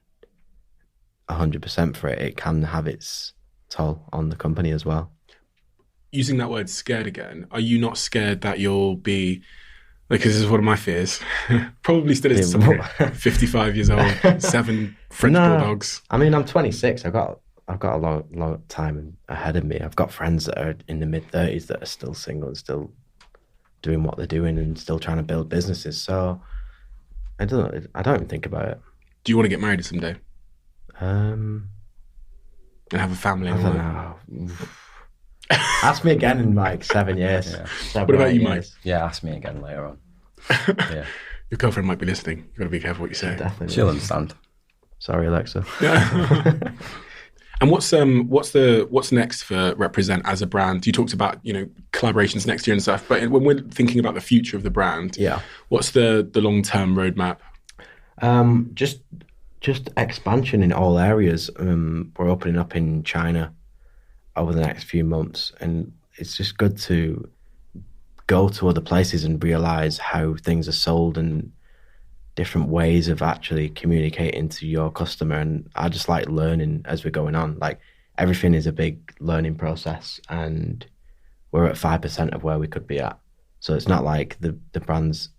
S4: 100% for it, it can have its toll on the company as well.
S1: Using that word scared again, are you not scared that you'll be, because this is one of my fears, probably still is something, 55 years old, 7 French bulldogs.
S4: I mean, I'm 26. I've got a long time ahead of me. I've got friends that are in the mid-30s that are still single and still doing what they're doing and still trying to build businesses. So I don't even think about it.
S1: Do you want to get married someday? And have a family?
S4: I don't know. Ask me again in like 7 years.
S1: Yeah. What about you, Mike?
S5: Yeah, ask me again later on. Yeah.
S1: Your girlfriend might be listening. You've got to be careful what you say.
S4: Definitely.
S5: She'll understand.
S4: Sorry, Alexa.
S1: And what's next for Represent as a brand? You talked about, collaborations next year and stuff, but when we're thinking about the future of the brand, what's the long-term roadmap?
S4: Just expansion in all areas. We're opening up in China over the next few months, and it's just good to go to other places and realize how things are sold and different ways of actually communicating to your customer. And I just like learning as we're going on. Like, everything is a big learning process, and we're at 5% of where we could be at. So it's not like the brands,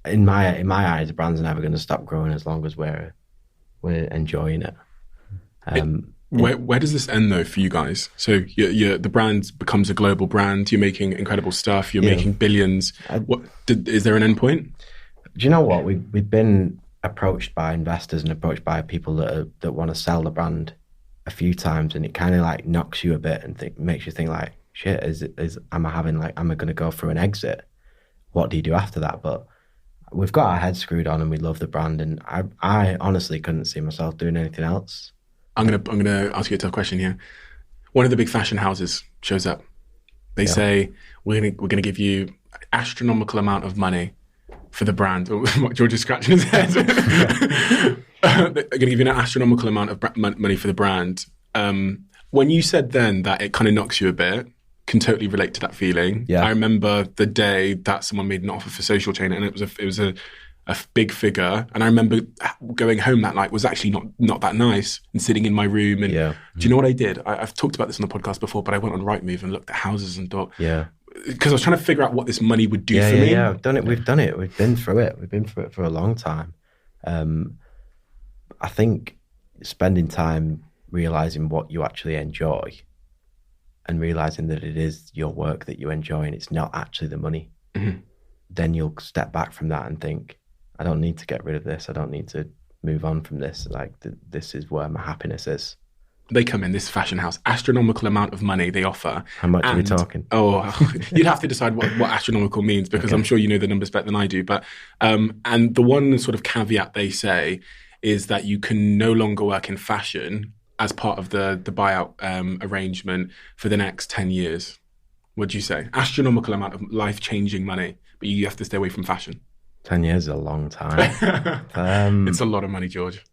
S4: in my eyes, the brands are never going to stop growing as long as we're enjoying it.
S1: Where does this end though for you guys? So the brand becomes a global brand. You're making incredible stuff. You're making billions. Is there an end point?
S4: Do you know what? We've been approached by investors and approached by people that want to sell the brand a few times, and it kind of like knocks you a bit and makes you think like, shit, am I going to go through an exit? What do you do after that? But we've got our heads screwed on and we love the brand, and I honestly couldn't see myself doing anything else.
S1: I'm gonna ask you a tough question here. One of the big fashion houses shows up. They say we're gonna give you astronomical amount of money for the brand. Oh, George is scratching his head. I'm going to give you an astronomical amount of money for the brand. When you said then that it kind of knocks you a bit, can totally relate to that feeling.
S4: Yeah.
S1: I remember the day that someone made an offer for Social Chain, and it was a big figure. And I remember going home that night was actually not that nice, and sitting in my room. And do you know what I did? I've talked about this on the podcast before, but I went on Rightmove and looked at houses and thought, because I was trying to figure out what this money would do for me.
S4: Yeah, we've done it. We've done it. We've been through it. We've been through it for a long time. I think spending time realizing what you actually enjoy and realizing that it is your work that you enjoy and it's not actually the money, then you'll step back from that and think, I don't need to get rid of this. I don't need to move on from this. Like, this is where my happiness is.
S1: They come in, this fashion house, astronomical amount of money they offer.
S4: How much are we talking?
S1: Oh, you'd have to decide what astronomical means, because I'm sure you know the numbers better than I do. But and the one sort of caveat they say is that you can no longer work in fashion as part of the buyout arrangement for the next 10 years. What do you say? Astronomical amount of life-changing money, but you have to stay away from fashion.
S4: 10 years is a long time.
S1: It's a lot of money, George.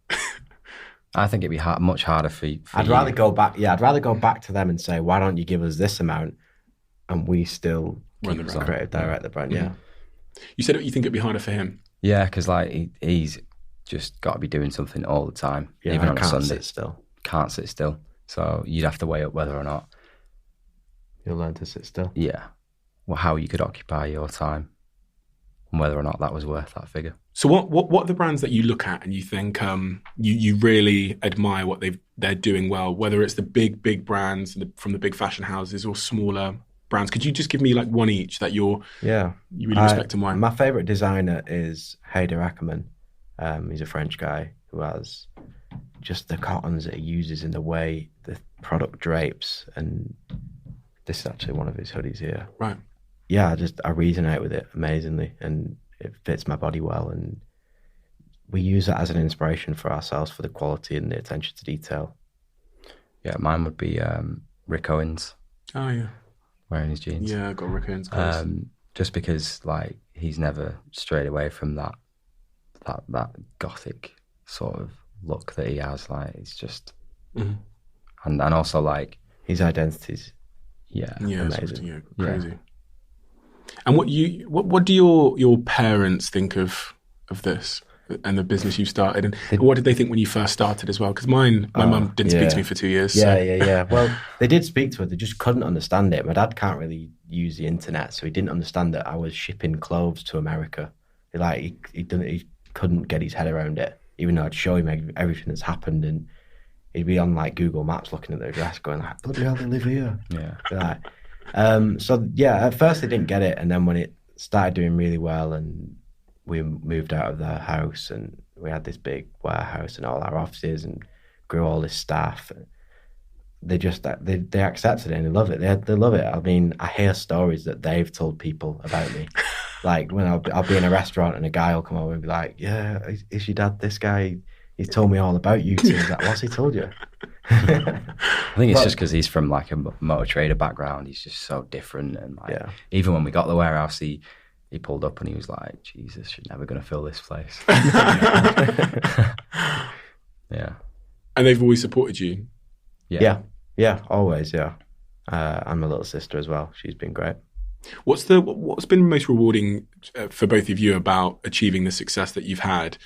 S5: I think it'd be much harder for you.
S4: I'd rather go back. Yeah, I'd rather go back to them and say, why don't you give us this amount, and we still
S1: run the brand,
S4: creative direct the brand. Yeah.
S1: You said you think it'd be harder for him.
S5: Yeah, because like he's just got to be doing something all the time,
S4: Yeah,
S5: even
S4: I
S5: on a
S4: can't
S5: Sunday.
S4: sit still.
S5: Can't sit still. So you'd have to weigh up whether or not.
S4: You'll learn to sit still.
S5: Yeah. Well, how you could occupy your time, and whether or not that was worth that figure.
S1: So what are the brands that you look at and you think you really admire what they're doing well, whether it's the big brands from the big fashion houses or smaller brands? Could you just give me like one each that you really respect and why?
S4: My favorite designer is Heaton Brothers. He's a French guy who has just the cottons that he uses in the way the product drapes, and this is actually one of his hoodies here.
S1: Right.
S4: Yeah, I resonate with it amazingly, and it fits my body well, and we use that as an inspiration for ourselves for the quality and the attention to detail.
S5: Yeah, mine would be Rick Owens.
S1: Oh yeah,
S5: wearing his jeans.
S1: Yeah, I got Rick Owens clothes.
S5: Just because like he's never strayed away from that gothic sort of look that he has. Like it's just, and also like
S4: his identities.
S5: Yeah,
S4: amazing.
S1: Crazy. And what do your parents think of this and the business you started, and what did they think when you first started as well? Because my mum didn't speak to me for 2 years.
S4: Yeah. Well, they did speak to her. They just couldn't understand it. My dad can't really use the internet, so he didn't understand that I was shipping clothes to America. He couldn't get his head around it, even though I'd show him everything that's happened, and he'd be on like Google Maps looking at their address, going like, "Bloody hell, they live here."
S5: Yeah.
S4: So yeah, at first they didn't get it, and then when it started doing really well, and we moved out of their house, and we had this big warehouse and all our offices, and grew all this staff, they accepted it and they love it. They love it. I mean, I hear stories that they've told people about me. Like when I'll be in a restaurant and a guy will come over and be like, "Yeah, is your dad this guy? He's told me all about you two." Like, what's he told you?
S5: I think it's just because he's from like a motor trader background. He's just so different, and like even when we got the warehouse, he pulled up and he was like, "Jesus, you're never going to fill this place." Yeah.
S1: And they've always supported you.
S4: Yeah, always. Yeah, and my little sister as well. She's been great.
S1: What's been most rewarding for both of you about achieving the success that you've had?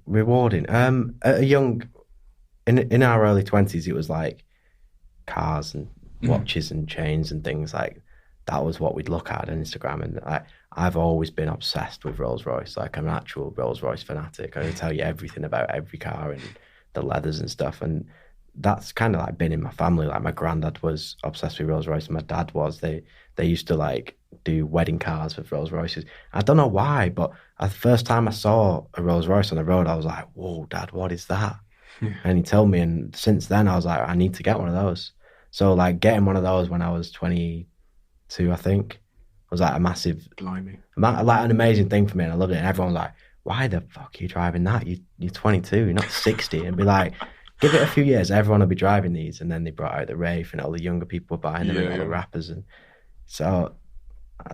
S4: Rewarding. At a young, in our early 20s, it was like cars and watches and chains and things like that was what we'd look at on Instagram. And I've always been obsessed with Rolls Royce. Like I'm an actual Rolls Royce fanatic. I can tell you everything about every car and the leathers and stuff. And that's kind of like been in my family. Like my granddad was obsessed with Rolls Royce, and my dad was. They used to like do wedding cars with Rolls Royces. I don't know why, but the first time I saw a Rolls Royce on the road, I was like, "Whoa, Dad, what is that?" And he told me, and since then I was like, I need to get one of those. So like getting one of those when I was 22, I think, was like a massive, like an amazing thing for me, and I loved it. And everyone was like, "Why the fuck are you driving that? You're 22, you're not 60." And be like, give it a few years, everyone will be driving these. And then they brought out the Wraith, and all the younger people were buying them, and all the rappers. And so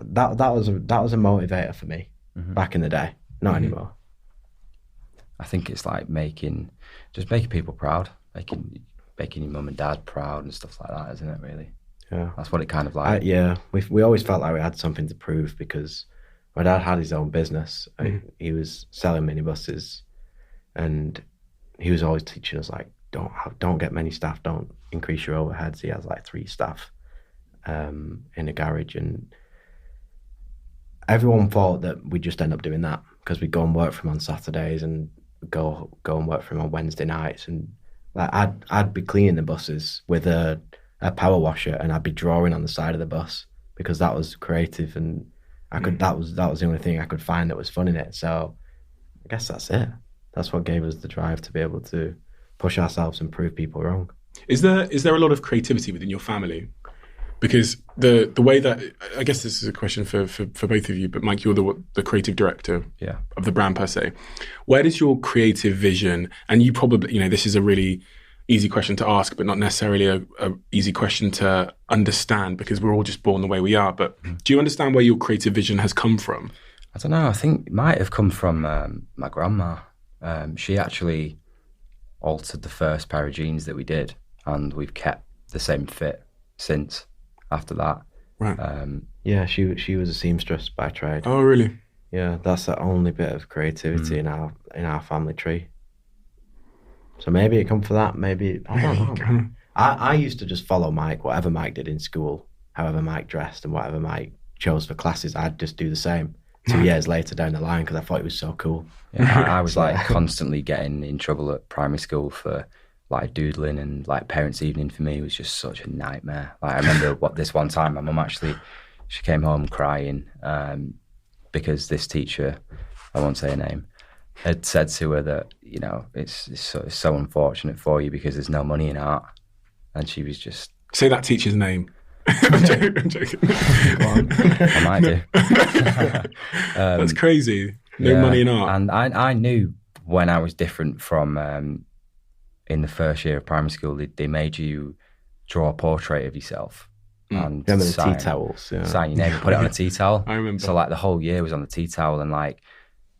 S4: that was a motivator for me back in the day. Not anymore.
S5: I think it's like making people proud, making your mum and dad proud and stuff like that, isn't it? Really.
S4: Yeah,
S5: that's what it kind of like.
S4: We always felt like we had something to prove because my dad had his own business. He was selling minibuses, and he was always teaching us like, don't get many staff, don't increase your overheads. He has like 3 staff in a garage, and everyone thought that we'd just end up doing that because we'd go and work for him on Saturdays and go and work for him on Wednesday nights, and like I'd be cleaning the buses with a power washer, and I'd be drawing on the side of the bus because that was creative, and that was the only thing I could find that was fun in it. So I guess that's it. That's what gave us the drive to be able to push ourselves and prove people wrong.
S1: Is there a lot of creativity within your family? Because the way that, I guess this is a question for both of you, but Mike, you're the creative director of the brand per se. Where does your creative vision, and you probably, this is a really easy question to ask, but not necessarily a easy question to understand because we're all just born the way we are. But do you understand where your creative vision has come from?
S5: I don't know. I think it might have come from my grandma. She actually altered the first pair of jeans that we did, and we've kept the same fit since after that.
S1: Right.
S4: She was a seamstress by trade.
S1: Oh, really?
S4: Yeah, that's the only bit of creativity in our family tree. So maybe it come for that. Maybe I don't know. I used to just follow Mike. Whatever Mike did in school, however Mike dressed, and whatever Mike chose for classes, I'd just do the same. 2 years later down the line because I thought it was so cool.
S5: Yeah, I was like constantly getting in trouble at primary school for like doodling, and like parents' evening for me was just such a nightmare. Like I remember this one time my mum she came home crying because this teacher, I won't say her name, had said to her that it's so unfortunate for you because there's no money in art, and she was just
S1: say that teacher's name. I'm joking.
S5: I might do.
S1: That's crazy. No money in art.
S5: And I knew when I was different from in the first year of primary school, they made you draw a portrait of yourself and
S4: remember the tea towels,
S5: sign your name and put it on a tea towel.
S1: I remember.
S5: So like the whole year was on the tea towel, and like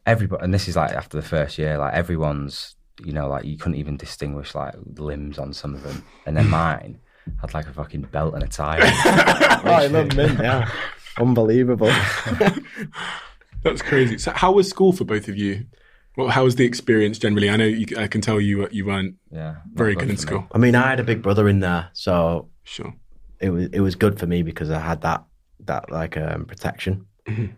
S5: everybody, and this is like after the first year, like everyone's, like you couldn't even distinguish like the limbs on some of them, and then mine had like a fucking belt and a tie.
S4: I love mint, yeah. Unbelievable.
S1: That's crazy. So how was school for both of you? Well, how was the experience generally? I know I can tell you weren't very good in school.
S4: I mean, I had a big brother in there, so
S1: sure,
S4: it was good for me because I had that like protection.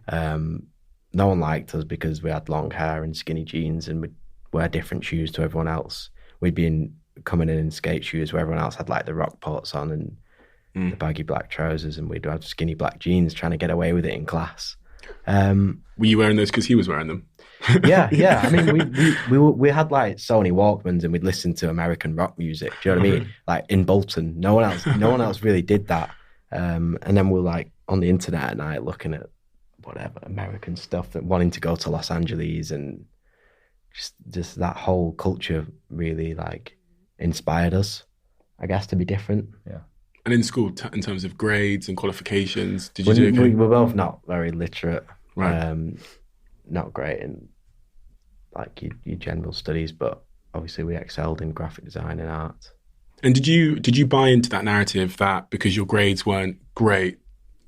S4: No one liked us because we had long hair and skinny jeans and we'd wear different shoes to everyone else. We'd be coming in skate shoes where everyone else had like the Rockports on and the baggy black trousers, and we'd have skinny black jeans trying to get away with it in class.
S1: Were you wearing those because he was wearing them?
S4: Yeah. I mean, we had like Sony Walkmans and we'd listen to American rock music. Do you know what I mean? Like in Bolton, no one else really did that. And then we're like on the internet at night looking at whatever American stuff, and wanting to go to Los Angeles, and just that whole culture really like inspired us, I guess, to be different.
S5: Yeah.
S1: And in school, in terms of grades and qualifications, did you do okay?
S4: We were both not very literate,
S1: right?
S4: Not great in like your general studies, but obviously we excelled in graphic design and art.
S1: And did you buy into that narrative that because your grades weren't great,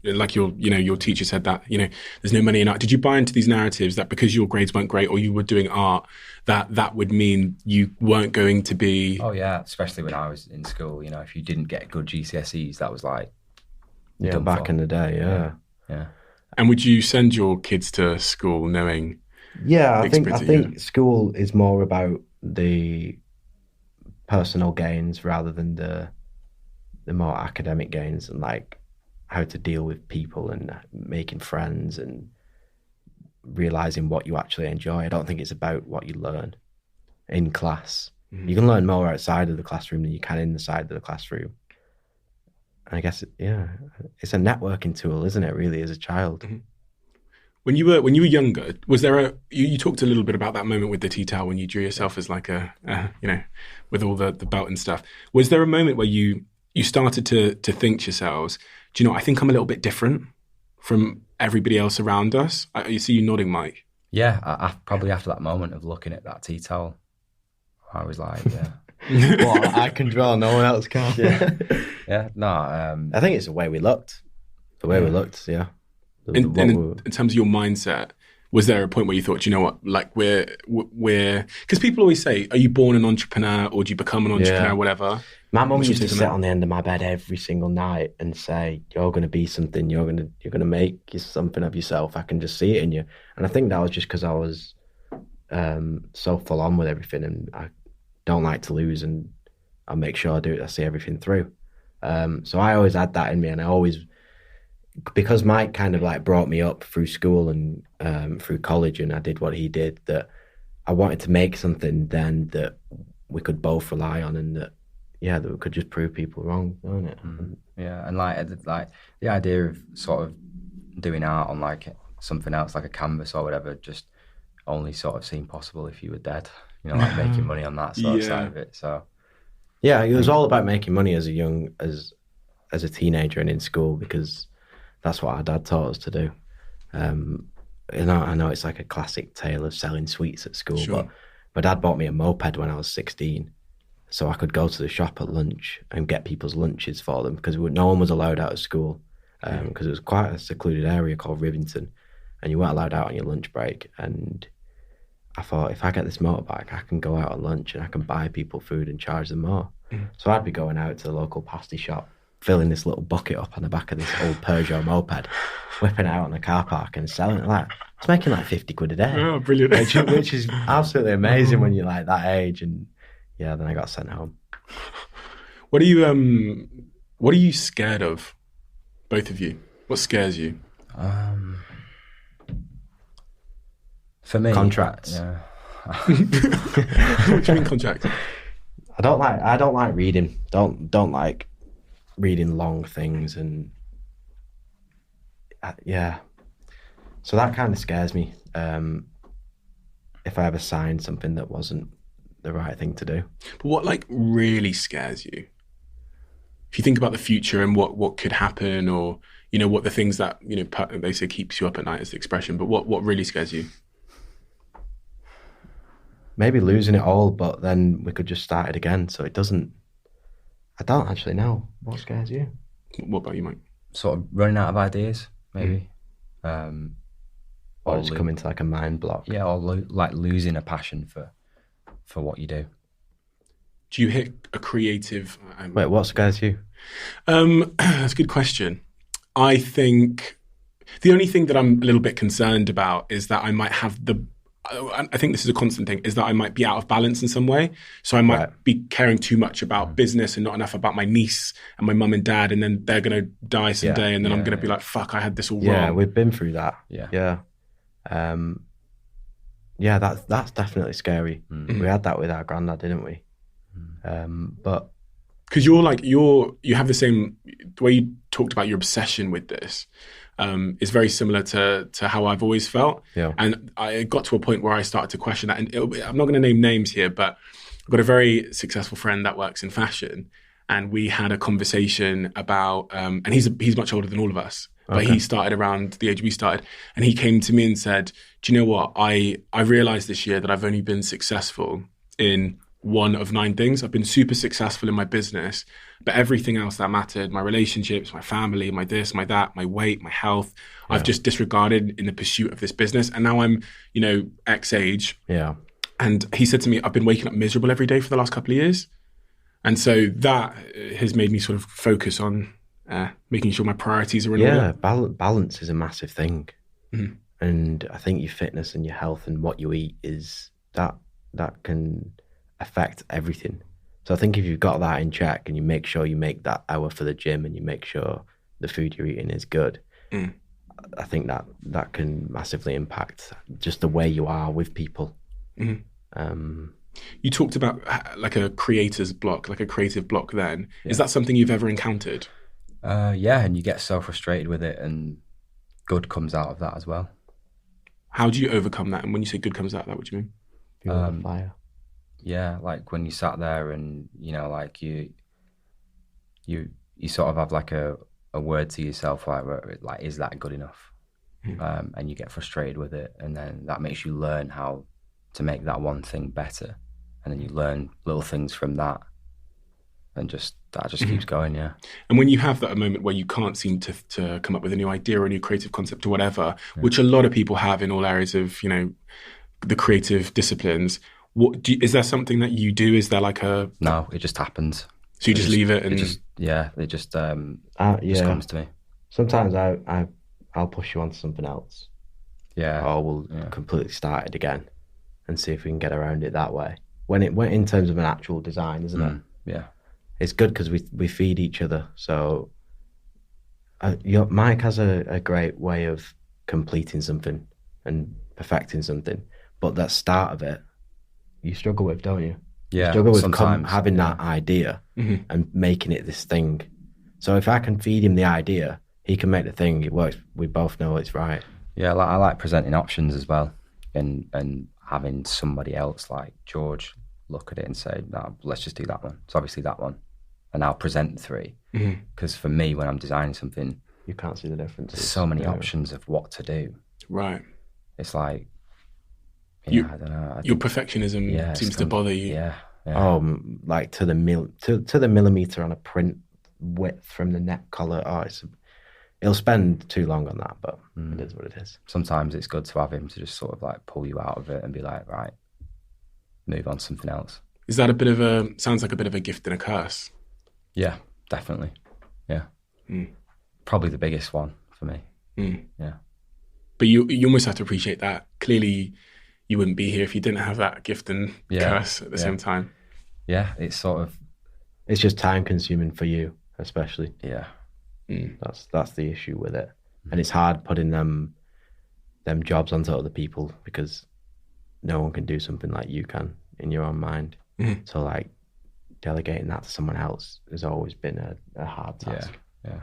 S1: like your teacher said that there's no money in art? Did you buy into these narratives that because your grades weren't great or you were doing art, that would mean you weren't going to be?
S5: Oh yeah, especially when I was in school. If you didn't get good GCSEs, that was like
S4: back in the day. Yeah.
S1: And would you send your kids to school knowing?
S4: Yeah, I think school is more about the personal gains rather than the more academic gains, and like how to deal with people and making friends and realizing what you actually enjoy. I don't think it's about what you learn in class. Mm-hmm. You can learn more outside of the classroom than you can inside of the classroom. And I guess, it's a networking tool, isn't it, really, as a child?
S1: Mm-hmm. When you were younger, was there you talked a little bit about that moment with the tea towel when you drew yourself as like with all the belt and stuff. Was there a moment where you started to think to yourselves, do you know, I think I'm a little bit different from everybody else around us? You see you nodding, Mike.
S5: Yeah, I probably after that moment of looking at that tea towel, I was like, yeah.
S4: Well, I can draw, no one else can.
S5: Yeah, no.
S4: I think it's the way we looked. The way we looked, yeah.
S1: In terms of your mindset, was there a point where you thought, you know what, like we're, because people always say, are you born an entrepreneur or do you become an entrepreneur, whatever?
S4: My mum used to sit on the end of my bed every single night and say, you're going to be something, you're going to make something of yourself. I can just see it in you. And I think that was just because I was so full on with everything, and I don't like to lose, and I make sure I see everything through. So I always had that in me, and I always, because Mike kind of like brought me up through school and through college, and I did what he did, that I wanted to make something then that we could both rely on, and that we could just prove people wrong, don't it?
S5: Yeah, and like the idea of sort of doing art on like something else, like a canvas or whatever, just only sort of seemed possible if you were dead. You know, like making money on that sort of side of it. So
S4: yeah, it was all about making money as a teenager and in school, because that's what our dad taught us to do. I know it's like a classic tale of selling sweets at school, but my dad bought me a moped when I was 16, so I could go to the shop at lunch and get people's lunches for them, because no one was allowed out of school, because it was quite a secluded area called Rivington, and you weren't allowed out on your lunch break. And I thought, if I get this motorbike, I can go out at lunch and I can buy people food and charge them more. So I'd be going out to the local pasty shop, filling this little bucket up on the back of this old Peugeot moped, whipping it out on the car park and selling it. Like, it's making like 50 quid a day.
S1: Oh, brilliant.
S4: Which is absolutely amazing when you're like that age. And yeah, then I got sent home.
S1: What are you scared of, both of you? What scares you?
S5: For me,
S4: contracts.
S5: Yeah.
S1: What do you mean contracts?
S4: I don't like reading. Don't like reading long things, and so that kind of scares me. If I ever signed something that wasn't the right thing to do.
S1: But what like really scares you? If you think about the future and what could happen, or you know what the things that they say keeps you up at night is the expression. But what really scares you?
S4: Maybe losing it all, but then we could just start it again. So it doesn't. I don't actually know. What scares you?
S1: What about you, Mike?
S5: Sort of running out of ideas, maybe.
S4: Or just coming to like a mind block.
S5: Yeah, or like losing a passion for what you do.
S1: Do you hit a creative...
S4: Wait, what scares you?
S1: That's a good question. I think the only thing that I'm a little bit concerned about is that I might have I think this is a constant thing, is that I might be out of balance in some way. So I might be caring too much about business and not enough about my niece and my mum and dad, and then they're going to die someday, and then I'm going to be like, fuck, I had this all wrong.
S4: Yeah, we've been through that.
S5: Yeah.
S4: That's definitely scary. We had that with our granddad, didn't we? But
S1: because you have the same, the way you talked about your obsession with this is very similar to how I've always felt.
S4: Yeah.
S1: And I got to a point where I started to question that. And I'm not going to name names here, but I've got a very successful friend that works in fashion, and we had a conversation about, and he's much older than all of us, but he started around the age we started, and he came to me and said, do you know what? I realized this year that I've only been successful in one of 9 things. I've been super successful in my business, but everything else that mattered, my relationships, my family, my this, my that, my weight, my health, I've just disregarded in the pursuit of this business. And now I'm, X age.
S4: Yeah.
S1: And he said to me, I've been waking up miserable every day for the last couple of years. And so that has made me sort of focus on making sure my priorities are in order.
S4: Yeah, balance is a massive thing. Mm-hmm. And I think your fitness and your health and what you eat is that can affect everything. So I think if you've got that in check and you make sure you make that hour for the gym and you make sure the food you're eating is good, I think that can massively impact just the way you are with people.
S1: Mm-hmm. You talked about like a creator's block, like a creative block then. Yeah. Is that something you've ever encountered?
S5: Yeah, and you get so frustrated with it, and good comes out of that as well.
S1: How do you overcome that? And when you say good comes out of that, what do you mean?
S4: You're on fire.
S5: Yeah, like when you sat there and, like you sort of have like a word to yourself, like, is that good enough? and you get frustrated with it, and then that makes you learn how to make that one thing better, and then you learn little things from that, and that just keeps going. Yeah.
S1: And when you have that moment where you can't seem to come up with a new idea or a new creative concept or whatever, which a lot of people have in all areas of the creative disciplines, is there something that you do? Is there like a...
S5: No, it just happens.
S1: So you just leave it and...
S5: It just comes to me.
S4: Sometimes I'll push you onto something else.
S5: Yeah.
S4: Or we'll completely start it again and see if we can get around it that way. When it went in terms of an actual design, isn't it?
S5: Yeah.
S4: It's good because we feed each other. So Mike has a great way of completing something and perfecting something. But that start of it, you struggle with, don't you?
S5: Yeah,
S4: you struggle with
S5: sometimes,
S4: having that idea and making it this thing. So if I can feed him the idea, he can make the thing. It works. We both know it's right.
S5: Yeah, I like presenting options as well, and having somebody else like George look at it and say, "No, let's just do that one." It's obviously that one, and I'll present 3. Because for me, when I'm designing something,
S4: you can't see the difference.
S5: There's so many options of what to do.
S1: Right.
S5: It's like, I don't know.
S1: Your perfectionism seems to bother you.
S5: Yeah.
S4: Like to the millimeter on a print width from the neck collar. It'll spend too long on that, but it is what it is.
S5: Sometimes it's good to have him to just sort of like pull you out of it and be like, right, move on to something else.
S1: Is that sounds like a bit of a gift and a curse?
S5: Yeah, definitely. Yeah. Probably the biggest one for me. Yeah.
S1: But you almost have to appreciate that. Clearly, you wouldn't be here if you didn't have that gift and curse at the same time.
S5: Yeah, it's
S4: just time consuming for you, especially.
S5: Yeah.
S4: That's the issue with it. And it's hard putting them jobs onto other people because no one can do something like you can in your own mind. So like delegating that to someone else has always been a hard task.
S5: Yeah.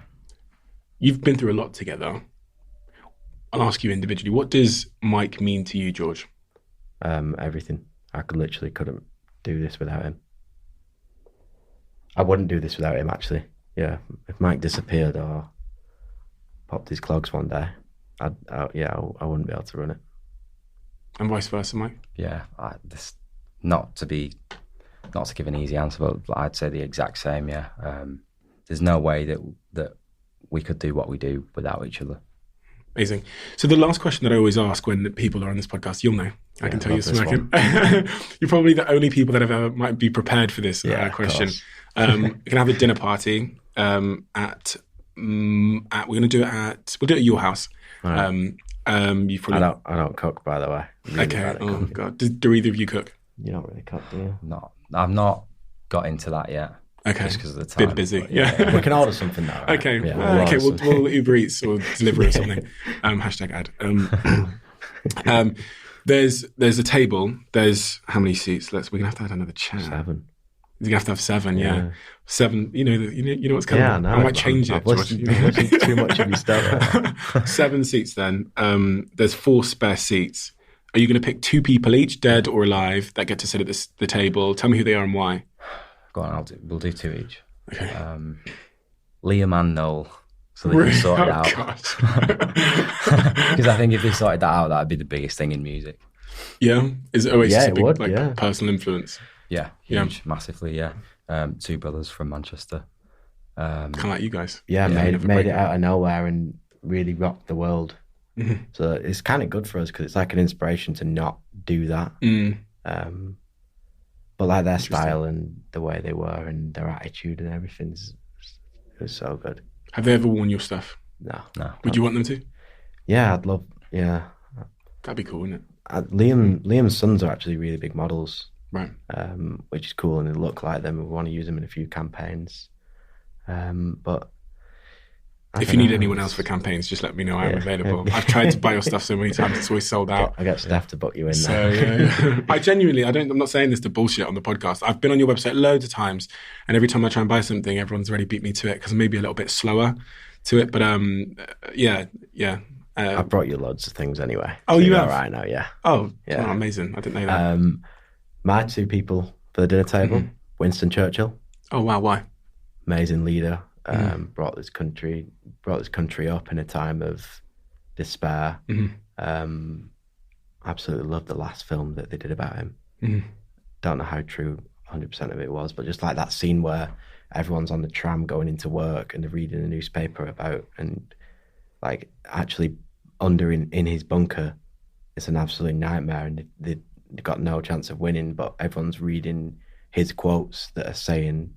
S1: You've been through a lot together. I'll ask you individually, what does Mike mean to you, George?
S4: Everything. I couldn't do this without him. I wouldn't do this without him, actually. Yeah, if Mike disappeared or popped his clogs one day, I wouldn't be able to run it.
S1: And vice versa, Mike?
S5: Yeah, not to give an easy answer, but I'd say the exact same. Yeah, there's no way that we could do what we do without each other.
S1: Amazing. So the last question that I always ask when people are on this podcast, you'll know. I can tell you smacking. You're probably the only people that have ever might be prepared for this question. We're gonna have a dinner party we'll do it at your house.
S4: Right.
S1: You probably
S4: I don't cook, by the way. Really
S1: okay. Oh God. Do either of you cook?
S4: You don't really cook, do you?
S5: No, I've not got into that yet.
S1: Okay.
S5: Just because of the time.
S1: Bit busy.
S5: Yeah.
S4: We can order something now. Right?
S1: Okay.
S4: Yeah,
S1: We'll Uber Eats or deliver or something. Hashtag ad. There's a table. There's how many seats? We're gonna have to add another chair.
S4: 7.
S1: You're gonna have to have 7. Yeah. 7. You know what's coming.
S4: Yeah, no,
S1: I might change it.
S4: I've listened too much of your stuff.
S1: 7 seats. Then there's 4 spare seats. Are you going to pick 2 people each, dead or alive, that get to sit at the table? Tell me who they are and why.
S5: Go on, we'll do 2 each.
S1: Okay.
S5: Liam and Noel, so they can sort it out. Because I think if they sorted that out, that'd be the biggest thing in music.
S1: Yeah, is Oasis a big
S4: would,
S1: personal influence?
S5: Yeah, huge, massively. Yeah, 2 brothers from Manchester.
S1: Kind of like you guys.
S4: Yeah, made it out of nowhere and really rocked the world. Mm-hmm. So it's kind of good for us because it's like an inspiration to not do that. But like their style and the way they were and their attitude and everything was so good.
S1: Have they ever worn your stuff?
S4: No.
S1: Would you want them to?
S4: Yeah, I'd love. Yeah,
S1: that'd be cool, wouldn't it?
S4: Liam's sons are actually really big models,
S1: right?
S4: Which is cool, and they look like them. We want to use them in a few campaigns, but.
S1: If you need anyone else for campaigns, just let me know. I'm available. I've tried to buy your stuff so many times; it's always sold out.
S4: I get Steph to book you in.
S1: So I genuinely, I'm not saying this to bullshit on the podcast. I've been on your website loads of times, and every time I try and buy something, everyone's already beat me to it because I'm maybe a little bit slower to it. But
S4: I brought you loads of things anyway.
S1: Oh,
S4: so
S1: you have?
S4: Right now, yeah.
S1: Oh, amazing! I didn't know that.
S4: My 2 people for the dinner table: Winston Churchill.
S1: Oh wow, why?
S4: Amazing leader. Brought this country up in a time of despair. Absolutely loved the last film that they did about him. Don't know how true 100% of it was, but just like that scene where everyone's on the tram going into work and they're reading a newspaper about, and like actually under in his bunker, it's an absolute nightmare, and they've got no chance of winning, but everyone's reading his quotes that are saying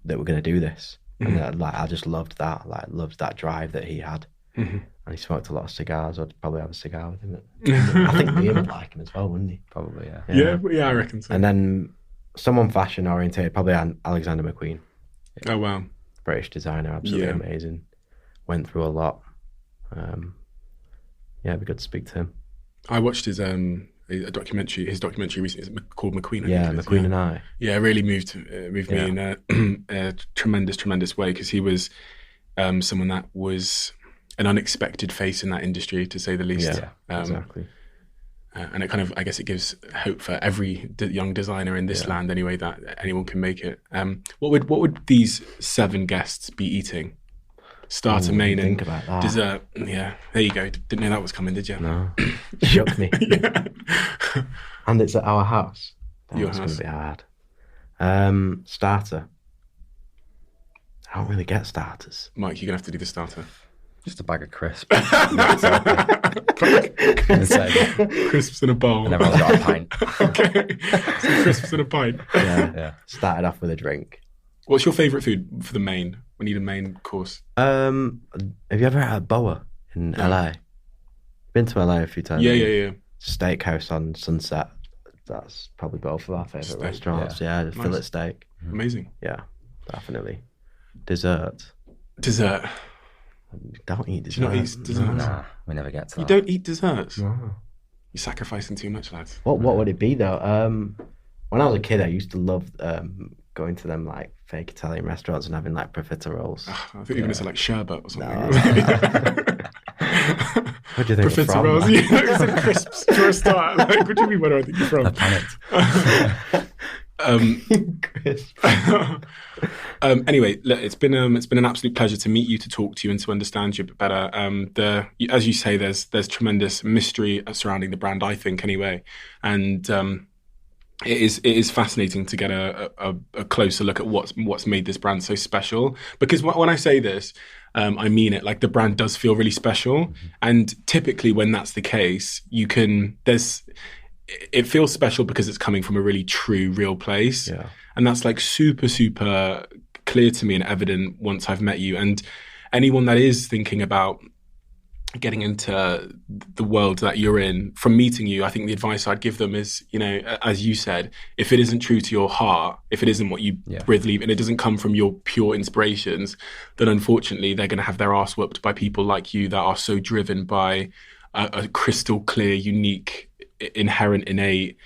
S4: that we're going to do this. And like, I just loved that. Like, loved that drive that he had. And he smoked a lot of cigars. I'd probably have a cigar with him. I think Liam would like him as well, wouldn't he?
S5: Probably, yeah.
S1: Yeah, I reckon so.
S4: And then someone fashion oriented, probably Alexander McQueen.
S1: Oh, wow.
S4: British designer, absolutely amazing. Went through a lot. It'd be good to speak to him.
S1: I watched his documentary recently. It's called McQueen.
S4: McQueen and I.
S1: Yeah, it really moved me in a tremendous way, because he was someone that was an unexpected face in that industry, to say the least.
S4: Exactly.
S1: And it kind of, I guess, it gives hope for every young designer in this land, anyway, that anyone can make it. What would these 7 guests be eating? Starter, main, and dessert. Yeah, there you go. Didn't know that was coming, did you?
S4: No, shook me. And it's at our house. That's going to be hard. Starter. I don't really get starters.
S1: Mike, you're going to have to do the starter.
S5: Just a bag of crisps.
S1: Crisps in a bowl.
S5: And everyone's got a pint.
S1: Okay. Some crisps in a pint.
S4: Yeah. Started off with a drink.
S1: What's your favourite food for the main? We need a main course.
S4: Have you ever had Boa in LA? Been to LA a few times.
S1: Yeah.
S4: Steakhouse on Sunset. That's probably both of our favourite restaurants. Yeah, the fillet steak.
S1: Amazing.
S4: Yeah, definitely. Dessert. Don't eat dessert.
S1: Do you not eat desserts?
S5: Nah, we never get to that.
S1: You don't eat desserts?
S4: No.
S1: You're sacrificing too much, lads.
S4: What would it be though? When I was a kid, I used to love going to them like fake Italian restaurants and having like profiteroles.
S1: I think you're going to say like sherbet or something.
S4: No. What do you think?
S1: Profiteroles? Yeah, it's like crisps for a start. Like, what do you mean? Where do I think you're from?
S5: I panicked.
S1: Anyway, look, it's been an absolute pleasure to meet you, to talk to you, and to understand you a bit better. As you say, there's tremendous mystery surrounding the brand, I think, anyway, and it is fascinating to get a closer look at what's made this brand so special. Because when I say this, I mean it. Like, the brand does feel really special, and typically when that's the case, it feels special because it's coming from a really true, real place. Yeah. And that's like super, super clear to me and evident once I've met you. And anyone that is thinking about getting into the world that you're in, from meeting you, I think the advice I'd give them is, as you said, if it isn't true to your heart, if it isn't what you believe, and it doesn't come from your pure inspirations, then unfortunately they're going to have their arse whooped by people like you that are so driven by a crystal clear, unique, inherent, innate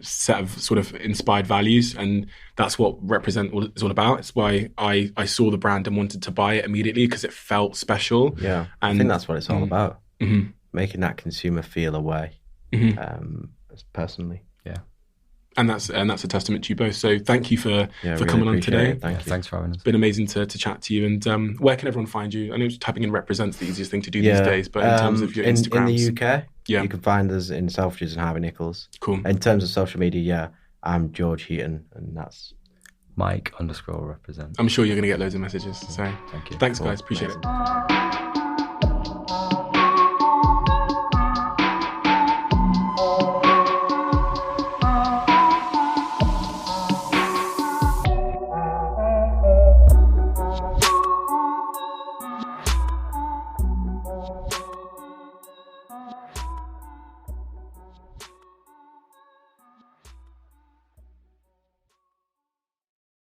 S1: set of sort of inspired values, and that's what Represent is all about. It's why I saw the brand and wanted to buy it immediately, because it felt special.
S4: Yeah, and I think that's what it's all about. Mm-hmm. Making that consumer feel a way. Personally, yeah.
S1: And that's a testament to you both. So thank you for
S4: really
S1: coming on today.
S4: Thank you.
S5: Thanks for having us.
S1: It's been amazing to chat to you. And where can everyone find you? I know typing in Represent's the easiest thing to do these days, but in terms of your Instagrams.
S4: In the UK, you can find us in Selfridges and Harvey Nichols.
S1: Cool.
S4: In terms of social media, I'm George Heaton, and that's
S5: Mike_Represent.
S1: I'm sure you're going to get loads of messages. So
S5: thank you.
S1: Thanks, guys. Appreciate it.